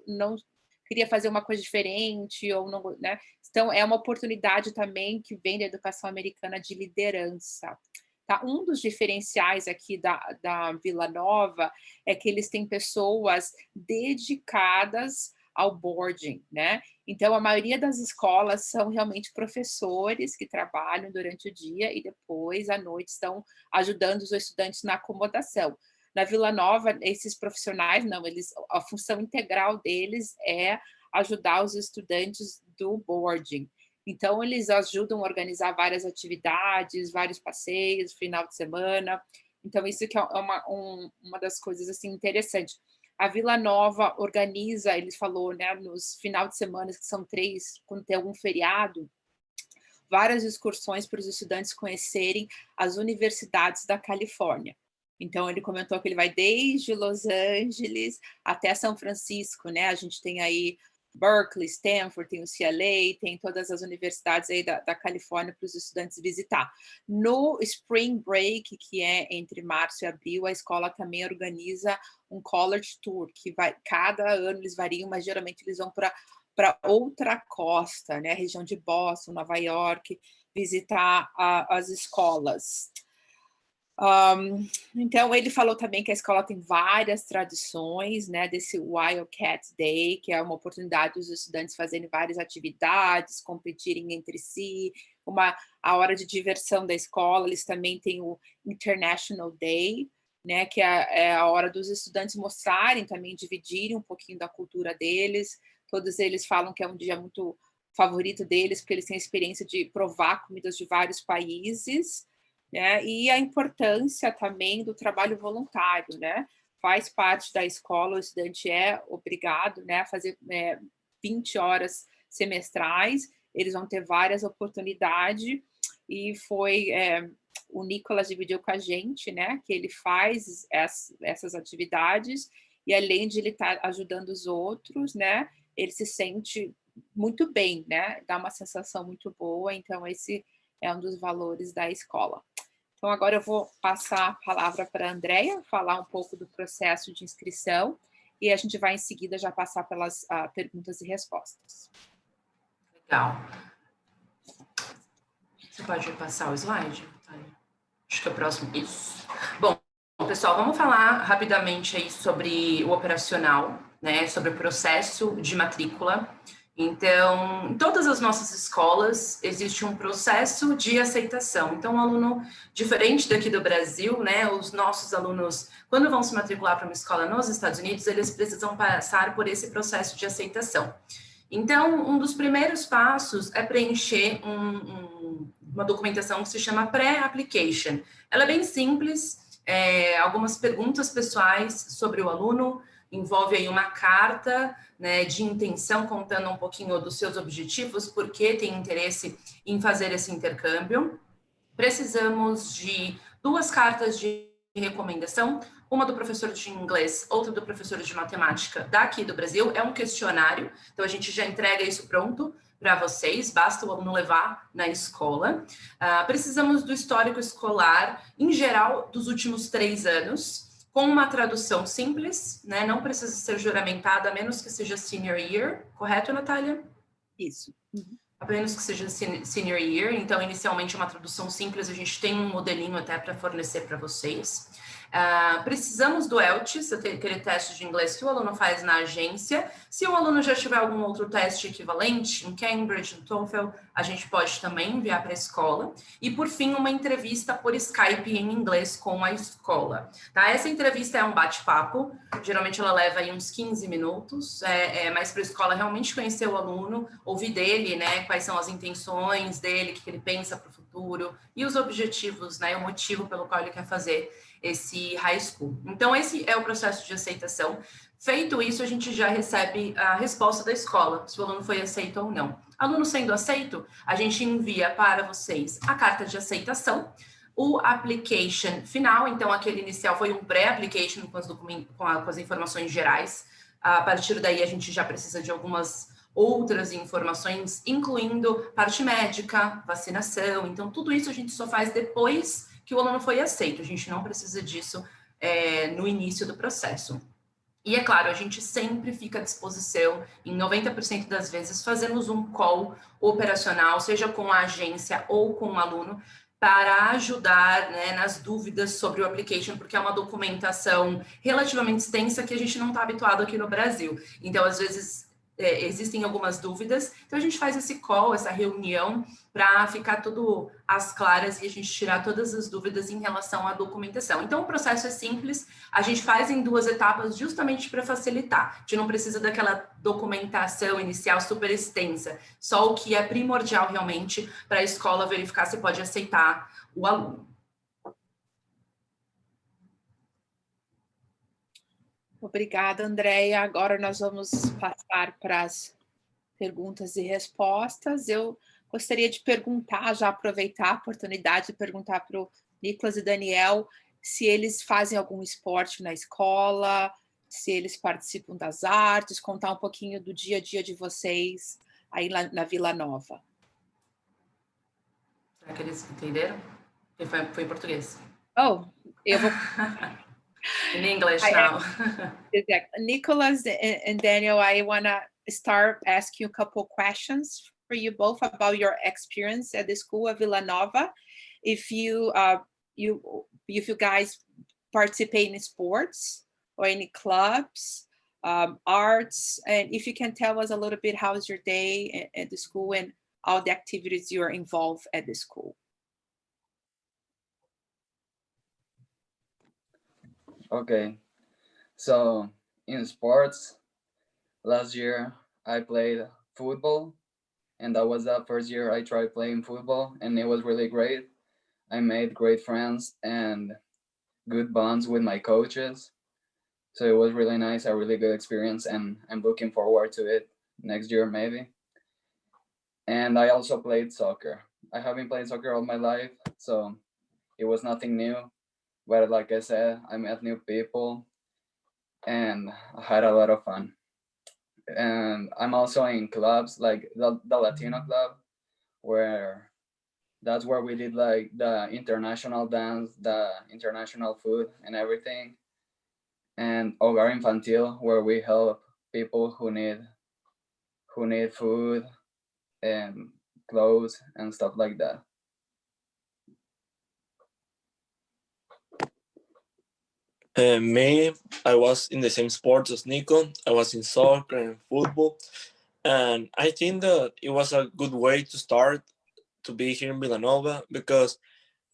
não queria fazer uma coisa diferente, ou não, né? Então, é uma oportunidade também que vem da educação americana de liderança. Tá? Um dos diferenciais aqui da Villanova é que eles têm pessoas dedicadas ao boarding, né? Então, a maioria das escolas são realmente professores que trabalham durante o dia e depois, à noite, estão ajudando os estudantes na acomodação. Na Villanova, esses profissionais, não, a função integral deles é ajudar os estudantes do boarding. Então, eles ajudam a organizar várias atividades, vários passeios, final de semana. Então, isso que é uma das coisas assim, interessantes. A Villanova organiza, eles falou, né, nos final de semana, que são 3, quando tem algum feriado, várias excursões para os estudantes conhecerem as universidades da Califórnia. Então, ele comentou que ele vai desde Los Angeles até São Francisco, né? A gente tem aí Berkeley, Stanford, tem o CLA, tem todas as universidades aí da Califórnia para os estudantes visitar. No Spring Break, que é entre março e abril, a escola também organiza um College Tour, que vai, cada ano eles variam, mas geralmente eles vão para outra costa, né? Região de Boston, Nova York, visitar as escolas. Então, ele falou também que a escola tem várias tradições, né, desse Wildcat Day, que é uma oportunidade dos estudantes fazerem várias atividades, competirem entre si, a hora de diversão da escola. Eles também têm o International Day, né, que é a hora dos estudantes mostrarem, também dividirem um pouquinho da cultura deles. Todos eles falam que é um dia muito favorito deles, porque eles têm a experiência de provar comidas de vários países, né? E a importância também do trabalho voluntário, né? Faz parte da escola, o estudante é obrigado, né, a fazer 20 horas semestrais, eles vão ter várias oportunidades, e o Nicolas dividiu com a gente, né, que ele faz essas atividades, e além de ele estar ajudando os outros, né, ele se sente muito bem, né, dá uma sensação muito boa. Então esse é um dos valores da escola. Então, agora eu vou passar a palavra para a Andrea, falar um pouco do processo de inscrição, e a gente vai, em seguida, já passar pelas perguntas e respostas.
Legal. Você pode passar o slide? Acho que é o próximo. Isso. Bom, pessoal, vamos falar rapidamente aí sobre o operacional, né, sobre o processo de matrícula. Então, em todas as nossas escolas, existe um processo de aceitação. Então, o aluno, diferente daqui do Brasil, né, os nossos alunos, quando vão se matricular para uma escola nos Estados Unidos, eles precisam passar por esse processo de aceitação. Então, um dos primeiros passos é preencher uma documentação que se chama pré-application. Ela é bem simples, algumas perguntas pessoais sobre o aluno, envolve aí uma carta, né, de intenção, contando um pouquinho dos seus objetivos, por que tem interesse em fazer esse intercâmbio. Precisamos de 2 cartas de recomendação, uma do professor de inglês, outra do professor de matemática daqui do Brasil. É um questionário, então a gente já entrega isso pronto para vocês, basta o aluno levar na escola. Precisamos do histórico escolar, em geral, dos últimos 3 anos, com uma tradução simples, né? Não precisa ser juramentada, a menos que seja senior year, correto, Natália?
Isso.
A menos que seja senior year, então, inicialmente, uma tradução simples, a gente tem um modelinho até para fornecer para vocês. Precisamos do ELTS, aquele teste de inglês que o aluno faz na agência. Se o aluno já tiver algum outro teste equivalente, em Cambridge, em TOEFL, a gente pode também enviar para a escola. E, por fim, uma entrevista por Skype em inglês com a escola. Tá? Essa entrevista é um bate-papo, geralmente ela leva aí uns 15 minutos, mais para a escola realmente conhecer o aluno, ouvir dele, né, quais são as intenções dele, o que ele pensa para o futuro, e os objetivos, né, o motivo pelo qual ele quer fazer esse high school. Então, esse é o processo de aceitação. Feito isso, a gente já recebe a resposta da escola, se o aluno foi aceito ou não. Aluno sendo aceito, a gente envia para vocês a carta de aceitação, o application final, então aquele inicial foi um pré-application com as informações gerais. A partir daí, a gente já precisa de algumas outras informações, incluindo parte médica, vacinação. Então, tudo isso a gente só faz depois que o aluno foi aceito. A gente não precisa disso no início do processo. E, é claro, a gente sempre fica à disposição, em 90% das vezes, fazemos um call operacional, seja com a agência ou com o aluno, para ajudar, né, nas dúvidas sobre o application, porque é uma documentação relativamente extensa que a gente não está habituado aqui no Brasil. Então, às vezes, existem algumas dúvidas, então a gente faz esse call, essa reunião, para ficar tudo às claras e a gente tirar todas as dúvidas em relação à documentação. Então, o processo é simples, a gente faz em 2 etapas justamente para facilitar. A gente não precisa daquela documentação inicial super extensa, só o que é primordial realmente para a escola verificar se pode aceitar o aluno.
Obrigada, Andrea. Agora nós vamos passar para as perguntas e respostas. Eu gostaria de perguntar, já aproveitar a oportunidade de perguntar para o Nicolas e Daniel se eles fazem algum esporte na escola, se eles participam das artes, contar um pouquinho do dia a dia de vocês aí na Vila Nova.
Será que eles entenderam? Foi em português.
Oh, eu vou...
In English now.
Exactly. Nicholas and Daniel, I want to start asking you a couple questions for you both about your experience at the school of Villanova. If you guys participate in sports or any clubs, arts, and if you can tell us a little bit how is your day at the school and all the activities you are involved at the school.
Okay, so in sports, last year I played football, and that was the first year I tried playing football, and it was really great. I made great friends and good bonds with my coaches. So it was really nice, a really good experience, and I'm looking forward to it next year maybe. And I also played soccer. I have been playing soccer all my life, so it was nothing new. But like I said, I met new people and I had a lot of fun. And I'm also in clubs like the Latino club, where that's where we did like the international dance, the international food and everything. And Hogar Infantil, where we help people who need food and clothes and stuff like that.
Me, I was in the same sports as Nico. I was in soccer and football. And I think that it was a good way to start to be here in Villanova, because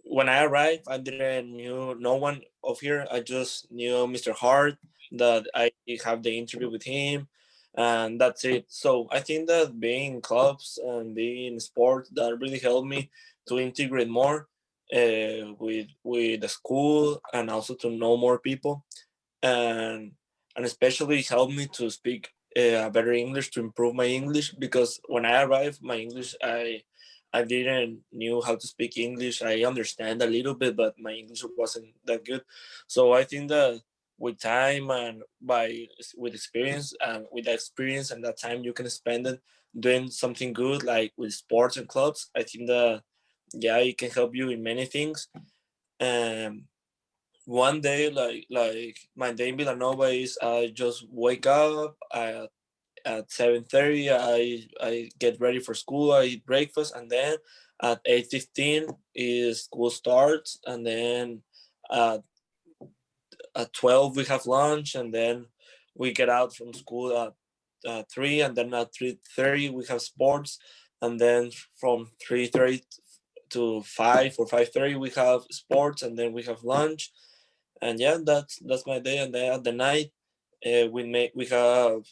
when I arrived, I didn't knew no one of here. I just knew Mr. Hart, that I have the interview with him, and that's it. So I think that being in clubs and being in sports, that really helped me to integrate more with the school, and also to know more people, and especially helped me to speak better English, to improve my English, because when I arrived, my English, I didn't knew how to speak English. I understand a little bit, but my English wasn't that good. So I think that with time and with experience, and with the experience and that time you can spend it doing something good, like with sports and clubs, I think that yeah, it can help you in many things. One day, like my day in Villanova is I just wake up at 7:30. I get ready for school. I eat breakfast, and then at 8:15 is school starts, and then at 12 we have lunch, and then we get out from school at 3, and then at 3:30 we have sports, and then from 3:30 to 5 or 5:30 we have sports, and then we have lunch. And yeah, that's my day. And then at the night we have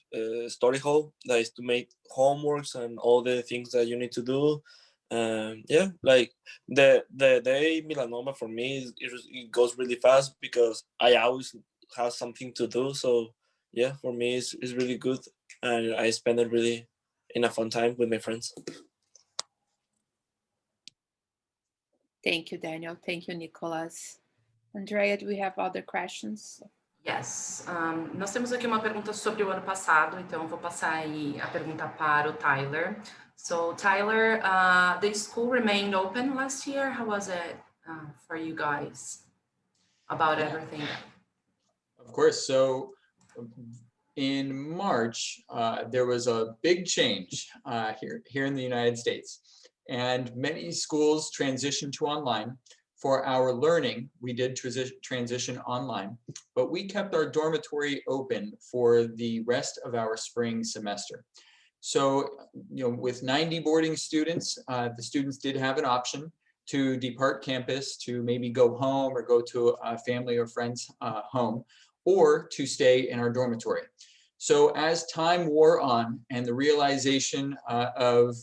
study hall, that is to make homeworks and all the things that you need to do. Yeah, like the day Villanova for me it goes really fast, because I always have something to do. So yeah, for me it's really good, and I spend it really in a fun time with my friends.
Thank you, Daniel. Thank you, Nicholas. Andrea, do we have other questions?
Yes. Nós temos aqui uma pergunta sobre o ano passado, então eu vou passar aí a pergunta para o Tyler. So, Tyler, the school remained open last year. How was it for you guys about everything?
Of course. So in March, there was a big change here in the United States, and many schools transitioned to online. For our learning, we did transition online, but we kept our dormitory open for the rest of our spring semester. So, with 90 boarding students, the students did have an option to depart campus, to maybe go home or go to a family or friend's home, or to stay in our dormitory. So as time wore on, and the realization of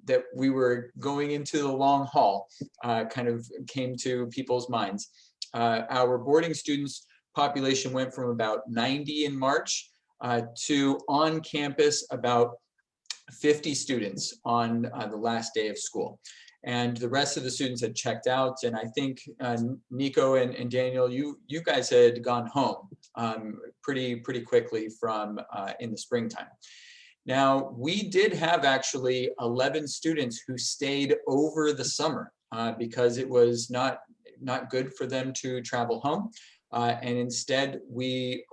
that we were going into the long haul kind of came to people's minds, our boarding students population went from about 90 in March to on campus about 50 students on the last day of school. And the rest of the students had checked out. And I think Nico and Daniel, you guys had gone home pretty quickly from in the springtime. Now, we did have actually 11 students who stayed over the summer because it was not good for them to travel home. And instead, we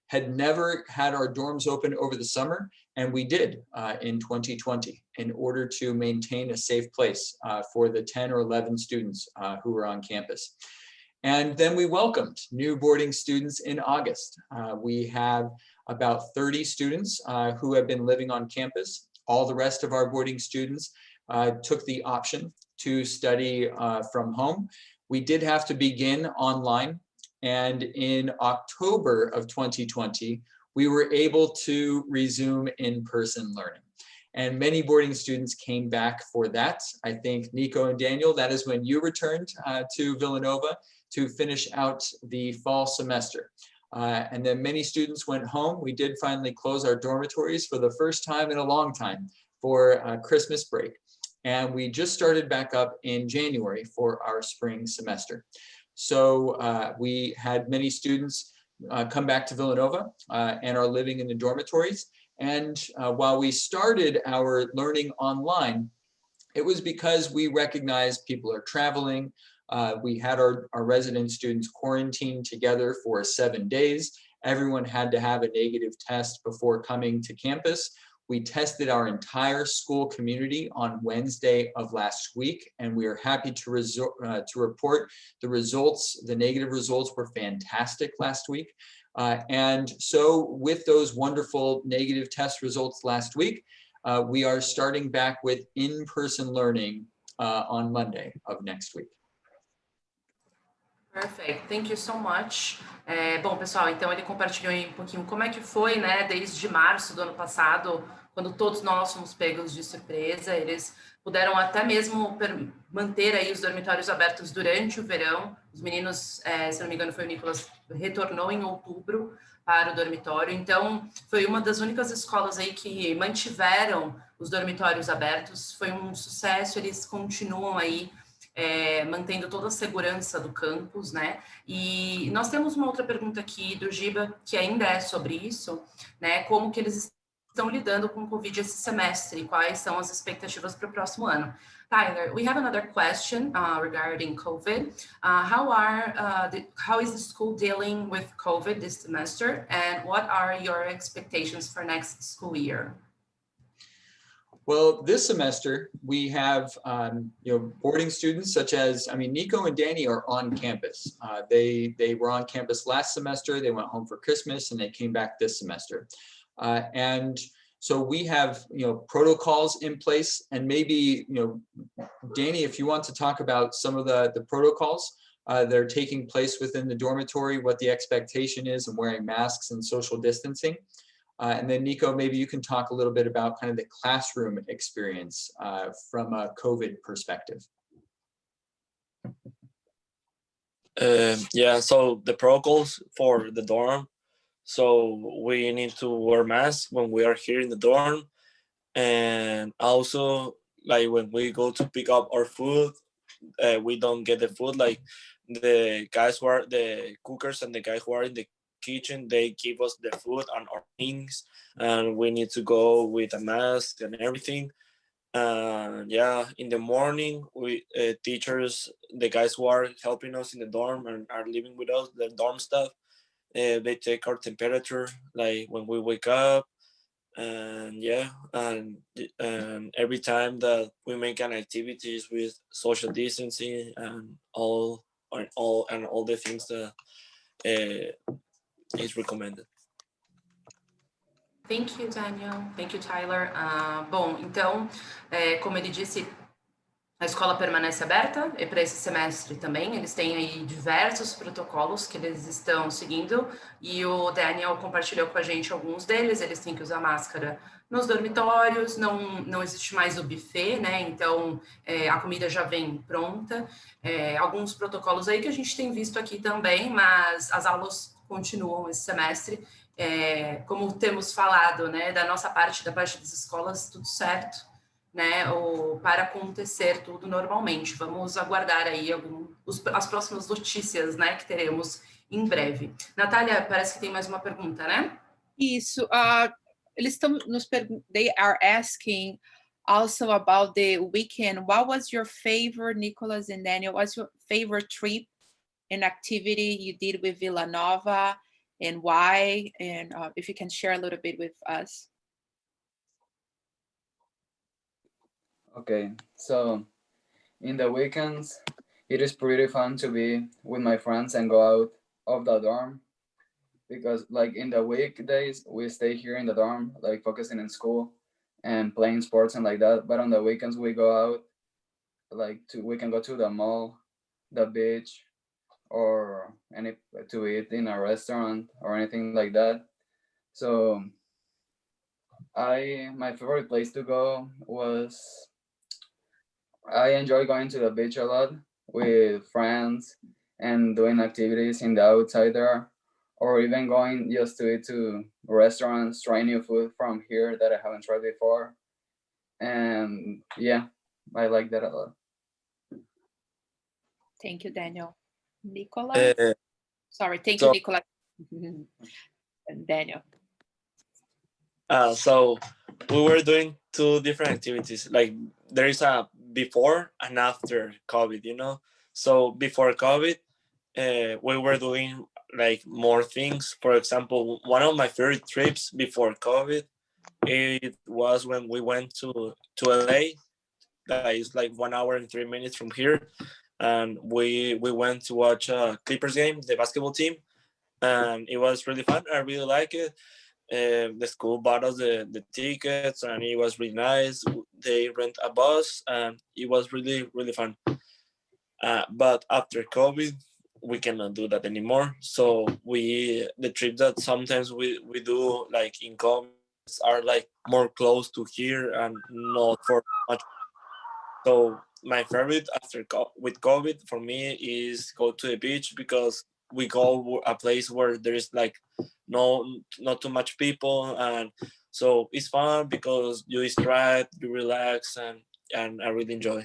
had never had our dorms open over the summer, and we did in 2020 in order to maintain a safe place for the 10 or 11 students who were on campus. And then we welcomed new boarding students in August. We have about 30 students who have been living on campus. All the rest of our boarding students took the option to study from home. We did have to begin online, and in October of 2020, we were able to resume in-person learning. And many boarding students came back for that. I think Nico and Daniel, that is when you returned to Villanova to finish out the fall semester. And then many students went home. We did finally close our dormitories for the first time in a long time for Christmas break. And we just started back up in January for our spring semester. So we had many students come back to Villanova and are living in the dormitories. And while we started our learning online, it was because we recognized people are traveling. We had our resident students quarantined together for 7 days. Everyone had to have a negative test before coming to campus. We tested our entire school community on Wednesday of last week, and we are happy to report the results. The negative results were fantastic last week. And so with those wonderful negative test results last week, we are starting back with in-person learning on Monday of next week.
Perfect, thank you so much. Bom, pessoal, então ele compartilhou aí um pouquinho como é que foi, né, desde março do ano passado, quando todos nós fomos pegos de surpresa. Eles puderam até mesmo manter aí os dormitórios abertos durante o verão. Os meninos, se não me engano, foi o Nicolas, retornou em outubro para o dormitório. Então, foi uma das únicas escolas aí que mantiveram os dormitórios abertos. Foi um sucesso, eles continuam aí mantendo toda a segurança do campus, né? E nós temos uma outra pergunta aqui do Giba, que ainda é sobre isso, né? Como que eles estão lidando com o Covid esse semestre? Quais são as expectativas para o próximo ano? Tyler, we have another question regarding COVID. How is the school dealing with COVID this semester, and what are your expectations for next school year?
Well, this semester we have boarding students such as, Nico and Danny are on campus. They were on campus last semester. They went home for Christmas and they came back this semester. And so we have protocols in place, and maybe Danny, if you want to talk about some of the protocols that are taking place within the dormitory, what the expectation is, and wearing masks and social distancing. And then Nico, maybe you can talk a little bit about kind of the classroom experience from a COVID perspective.
Yeah, so the protocols for the dorm. So we need to wear masks when we are here in the dorm. And also, like when we go to pick up our food, we don't get the food. Like the guys who are the cookers and the guys who are in the kitchen, they give us the food and our things, and we need to go with a mask and everything. Yeah, in the morning, we teachers, the guys who are helping us in the dorm and are living with us, the dorm staff, they take our temperature like when we wake up, and yeah, and every time that we make an activities with social distancing and all the things that is recommended.
Thank you, Daniel. Thank you, Tyler. Bom, então, como ele disse, a escola permanece aberta e para esse semestre também. Eles têm aí diversos protocolos que eles estão seguindo e o Daniel compartilhou com a gente alguns deles. Eles têm que usar máscara nos dormitórios, não existe mais o buffet, né? Então, a comida já vem pronta. Alguns protocolos aí que a gente tem visto aqui também, mas as aulas continuam esse semestre Como temos falado, né, da nossa parte, da parte das escolas, tudo certo, né, para acontecer tudo normalmente. Vamos aguardar aí as próximas notícias, né, que teremos em breve. Natália, parece que tem mais uma pergunta, né?
Isso. Eles estão nos perguntando. They are asking also about the weekend. What was your favorite, Nicholas and Daniel? What's your favorite trip and activity you did with Villanova, and why? And if you can share a little bit with us.
Okay, so in the weekends, it is pretty fun to be with my friends and go out of the dorm, because like in the weekdays we stay here in the dorm, like focusing in school and playing sports and like that. But on the weekends we go out, we can go to the mall, the beach, or to eat in a restaurant or anything like that. So my favorite place to go was, I enjoy going to the beach a lot with friends and doing activities in the outside there, or even going just to eat to restaurants, try new food from here that I haven't tried before. And yeah, I like that a lot.
Thank you, Daniel. Nicolas? Sorry, thank you, Nicolas. And Daniel.
So we were doing two different activities. Like there is a before and after COVID, you know? So before COVID, we were doing like more things. For example, one of my favorite trips before COVID, it was when we went to LA. That is like 1 hour and 3 minutes from here. And we went to watch a Clippers game, the basketball team. And it was really fun. I really like it. The school bought us the tickets, and it was really nice. They rent a bus, and it was really, really fun. But after COVID, we cannot do that anymore. So the trips that sometimes we do like in COVID are like more close to here and not for much. So my favorite with COVID for me is go to the beach, because we go a place where there is like not too much people, and so it's fun because you distract, you relax, and I really enjoy.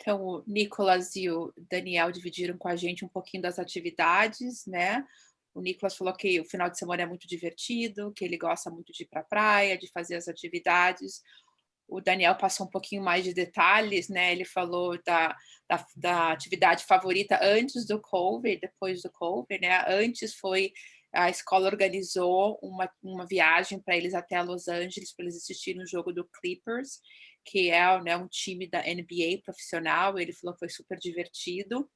Então, o Nicolas e o Daniel dividiram com a gente um pouquinho das atividades, né? O Nicolas falou que o final de semana é muito divertido, que ele gosta muito de ir para a praia, de fazer as atividades. O Daniel passou um pouquinho mais de detalhes, né? Ele falou da atividade favorita antes do COVID, depois do COVID, né? Antes a escola organizou uma viagem para eles até Los Angeles, para eles assistirem o jogo do Clippers, que é, né, um time da NBA profissional. Ele falou que foi super divertido.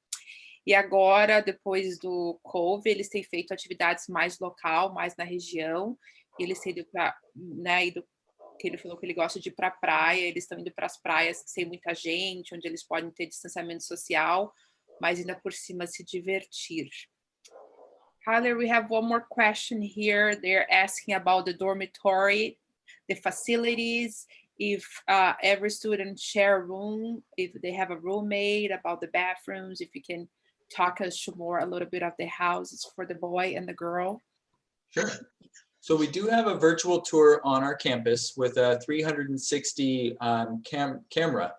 E agora, depois do COVID, eles têm feito atividades mais local, mais na região. E eles têm ido para, né, que ele falou que ele gosta de ir para a praia. Eles estão indo para as praias sem muita gente, onde eles podem ter distanciamento social, mas ainda por cima se divertir. Tyler, we have one more question here. They're asking about the dormitory, the facilities, if every student share a room, if they have a roommate, about the bathrooms, if you can talk us more a little bit of the houses for the boy and the girl.
Sure. So we do have a virtual tour on our campus with a 360 camera.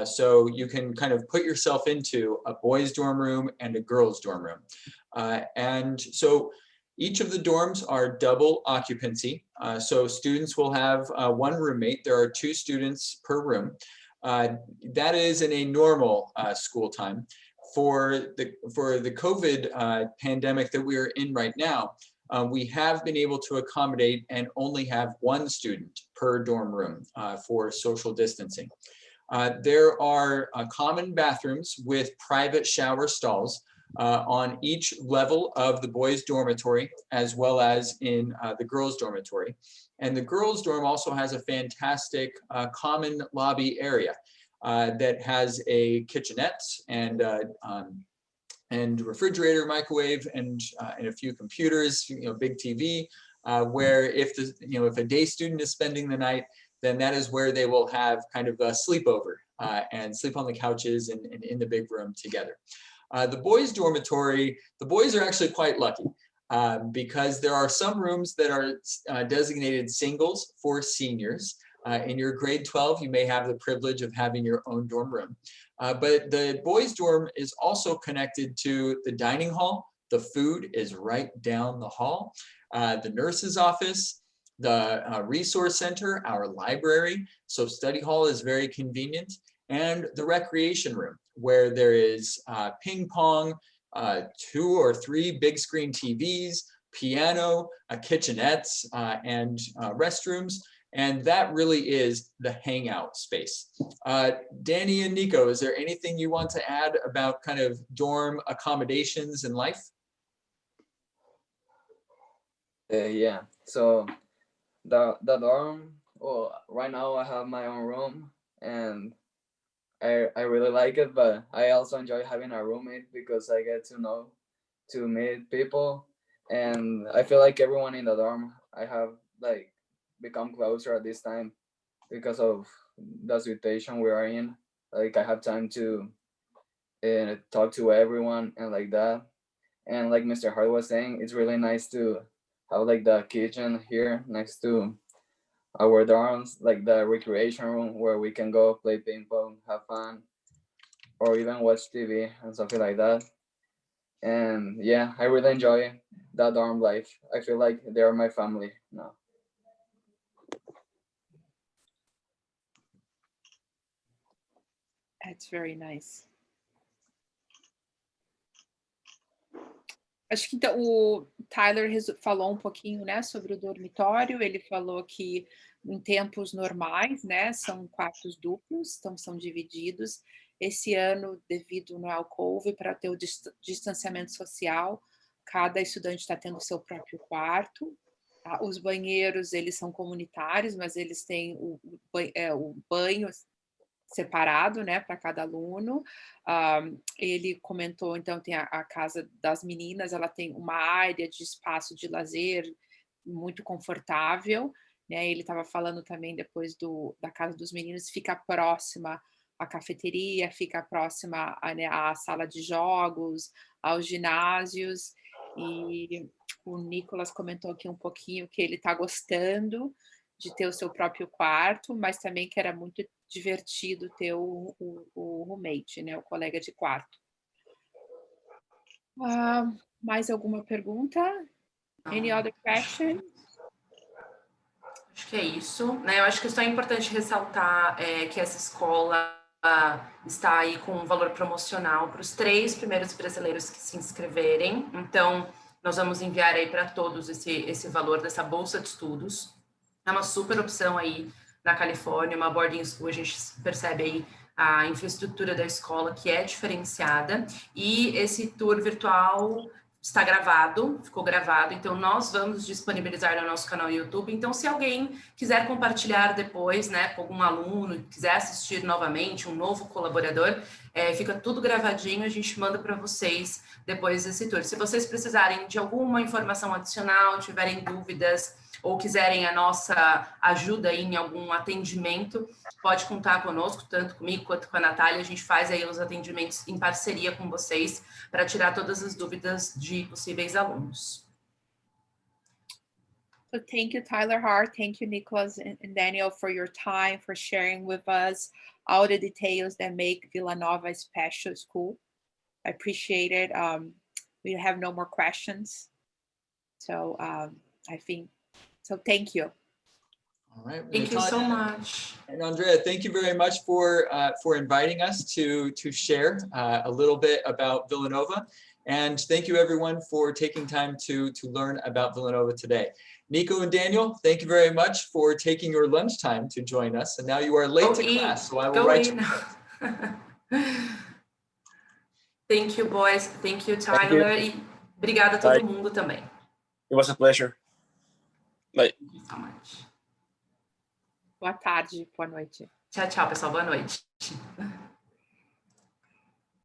So you can kind of put yourself into a boys' dorm room and a girls' dorm room. And so each of the dorms are double occupancy. So students will have one roommate. There are 2 students per room. That is in a normal school time. For the COVID pandemic that we are in right now, we have been able to accommodate and only have 1 student per dorm room for social distancing. There are common bathrooms with private shower stalls on each level of the boys' dormitory, as well as in the girls' dormitory. And the girls' dorm also has a fantastic common lobby area that has a kitchenette and refrigerator, microwave, and a few computers, big TV, where if a day student is spending the night, then that is where they will have kind of a sleepover and sleep on the couches and in the big room together. The boys' dormitory, the boys are actually quite lucky. because there are some rooms that are designated singles for seniors. In your grade 12, you may have the privilege of having your own dorm room. But the boys' dorm is also connected to the dining hall. The food is right down the hall. The nurse's office, the resource center, our library. So study hall is very convenient. And the recreation room, where there is ping pong, 2 or 3 big screen TVs, piano, kitchenettes, and restrooms. And that really is the hangout space. Danny and Nico, is there anything you want to add about kind of dorm accommodations and life?
Yeah, so the dorm, well, right now I have my own room and I really like it, but I also enjoy having a roommate because I get to meet people, and I feel like everyone in the dorm I have like become closer at this time because of the situation we are in. Like I have time to talk to everyone and like that. And like Mr. Hart was saying, it's really nice to have like the kitchen here next to our dorms, like the recreation room where we can go play ping pong, have fun, or even watch TV and something like that. And yeah, I really enjoy that dorm life. I feel like they are my family now.
That's very nice. Acho que então, o Tyler falou um pouquinho, né, sobre o dormitório. Ele falou que em tempos normais, né, são quartos duplos, então são divididos. Esse ano, devido ao COVID, para ter o distanciamento social, cada estudante está tendo seu próprio quarto. Tá? Os banheiros, eles são comunitários, mas eles têm o banho separado, né, para cada aluno. Ele comentou, então, tem a casa das meninas, ela tem uma área de espaço de lazer muito confortável, né? Ele estava falando também depois da casa dos meninos, fica próxima à cafeteria, fica próxima à sala de jogos, aos ginásios, e o Nicolas comentou aqui um pouquinho que ele está gostando de ter o seu próprio quarto, mas também que era muito divertido ter o roommate, né, o colega de quarto. Mais alguma pergunta? Any other question?
Acho que é isso, né? Eu acho que só é importante ressaltar que essa escola está aí com um valor promocional para os 3 primeiros brasileiros que se inscreverem. Então, nós vamos enviar aí para todos esse valor dessa bolsa de estudos. É uma super opção aí na Califórnia, uma boarding school, a gente percebe aí a infraestrutura da escola que é diferenciada, e esse tour virtual está gravado, ficou gravado, então nós vamos disponibilizar no nosso canal YouTube. Então, se alguém quiser compartilhar depois, né, com algum aluno, quiser assistir novamente, um novo colaborador, fica tudo gravadinho, a gente manda para vocês depois desse tour. Se vocês precisarem de alguma informação adicional, tiverem dúvidas, ou quiserem a nossa ajuda aí em algum atendimento, pode contar conosco, tanto comigo quanto com a Natália. A gente faz aí os atendimentos em parceria com vocês para tirar todas as dúvidas de possíveis alunos.
So thank you, Tyler Hart. Thank you, Nicholas and Daniel, for your time, for sharing with us all the details that make Villanova a special school. I appreciate it. We have no more questions. So I think, so thank you.
All right.
Thank you so much.
And Andrea, thank you very much for inviting us to share a little bit about Villanova. And thank you everyone for taking time to learn about Villanova today. Nico and Daniel, thank you very much for taking your lunchtime to join us. And now you are late to class, so I will write you.
Thank you, boys. Thank you, Tyler. E obrigada a todo mundo também.
It was a pleasure. Bye.
Thank you so much.
Boa tarde, boa noite.
Tchau, tchau, pessoal. Boa noite.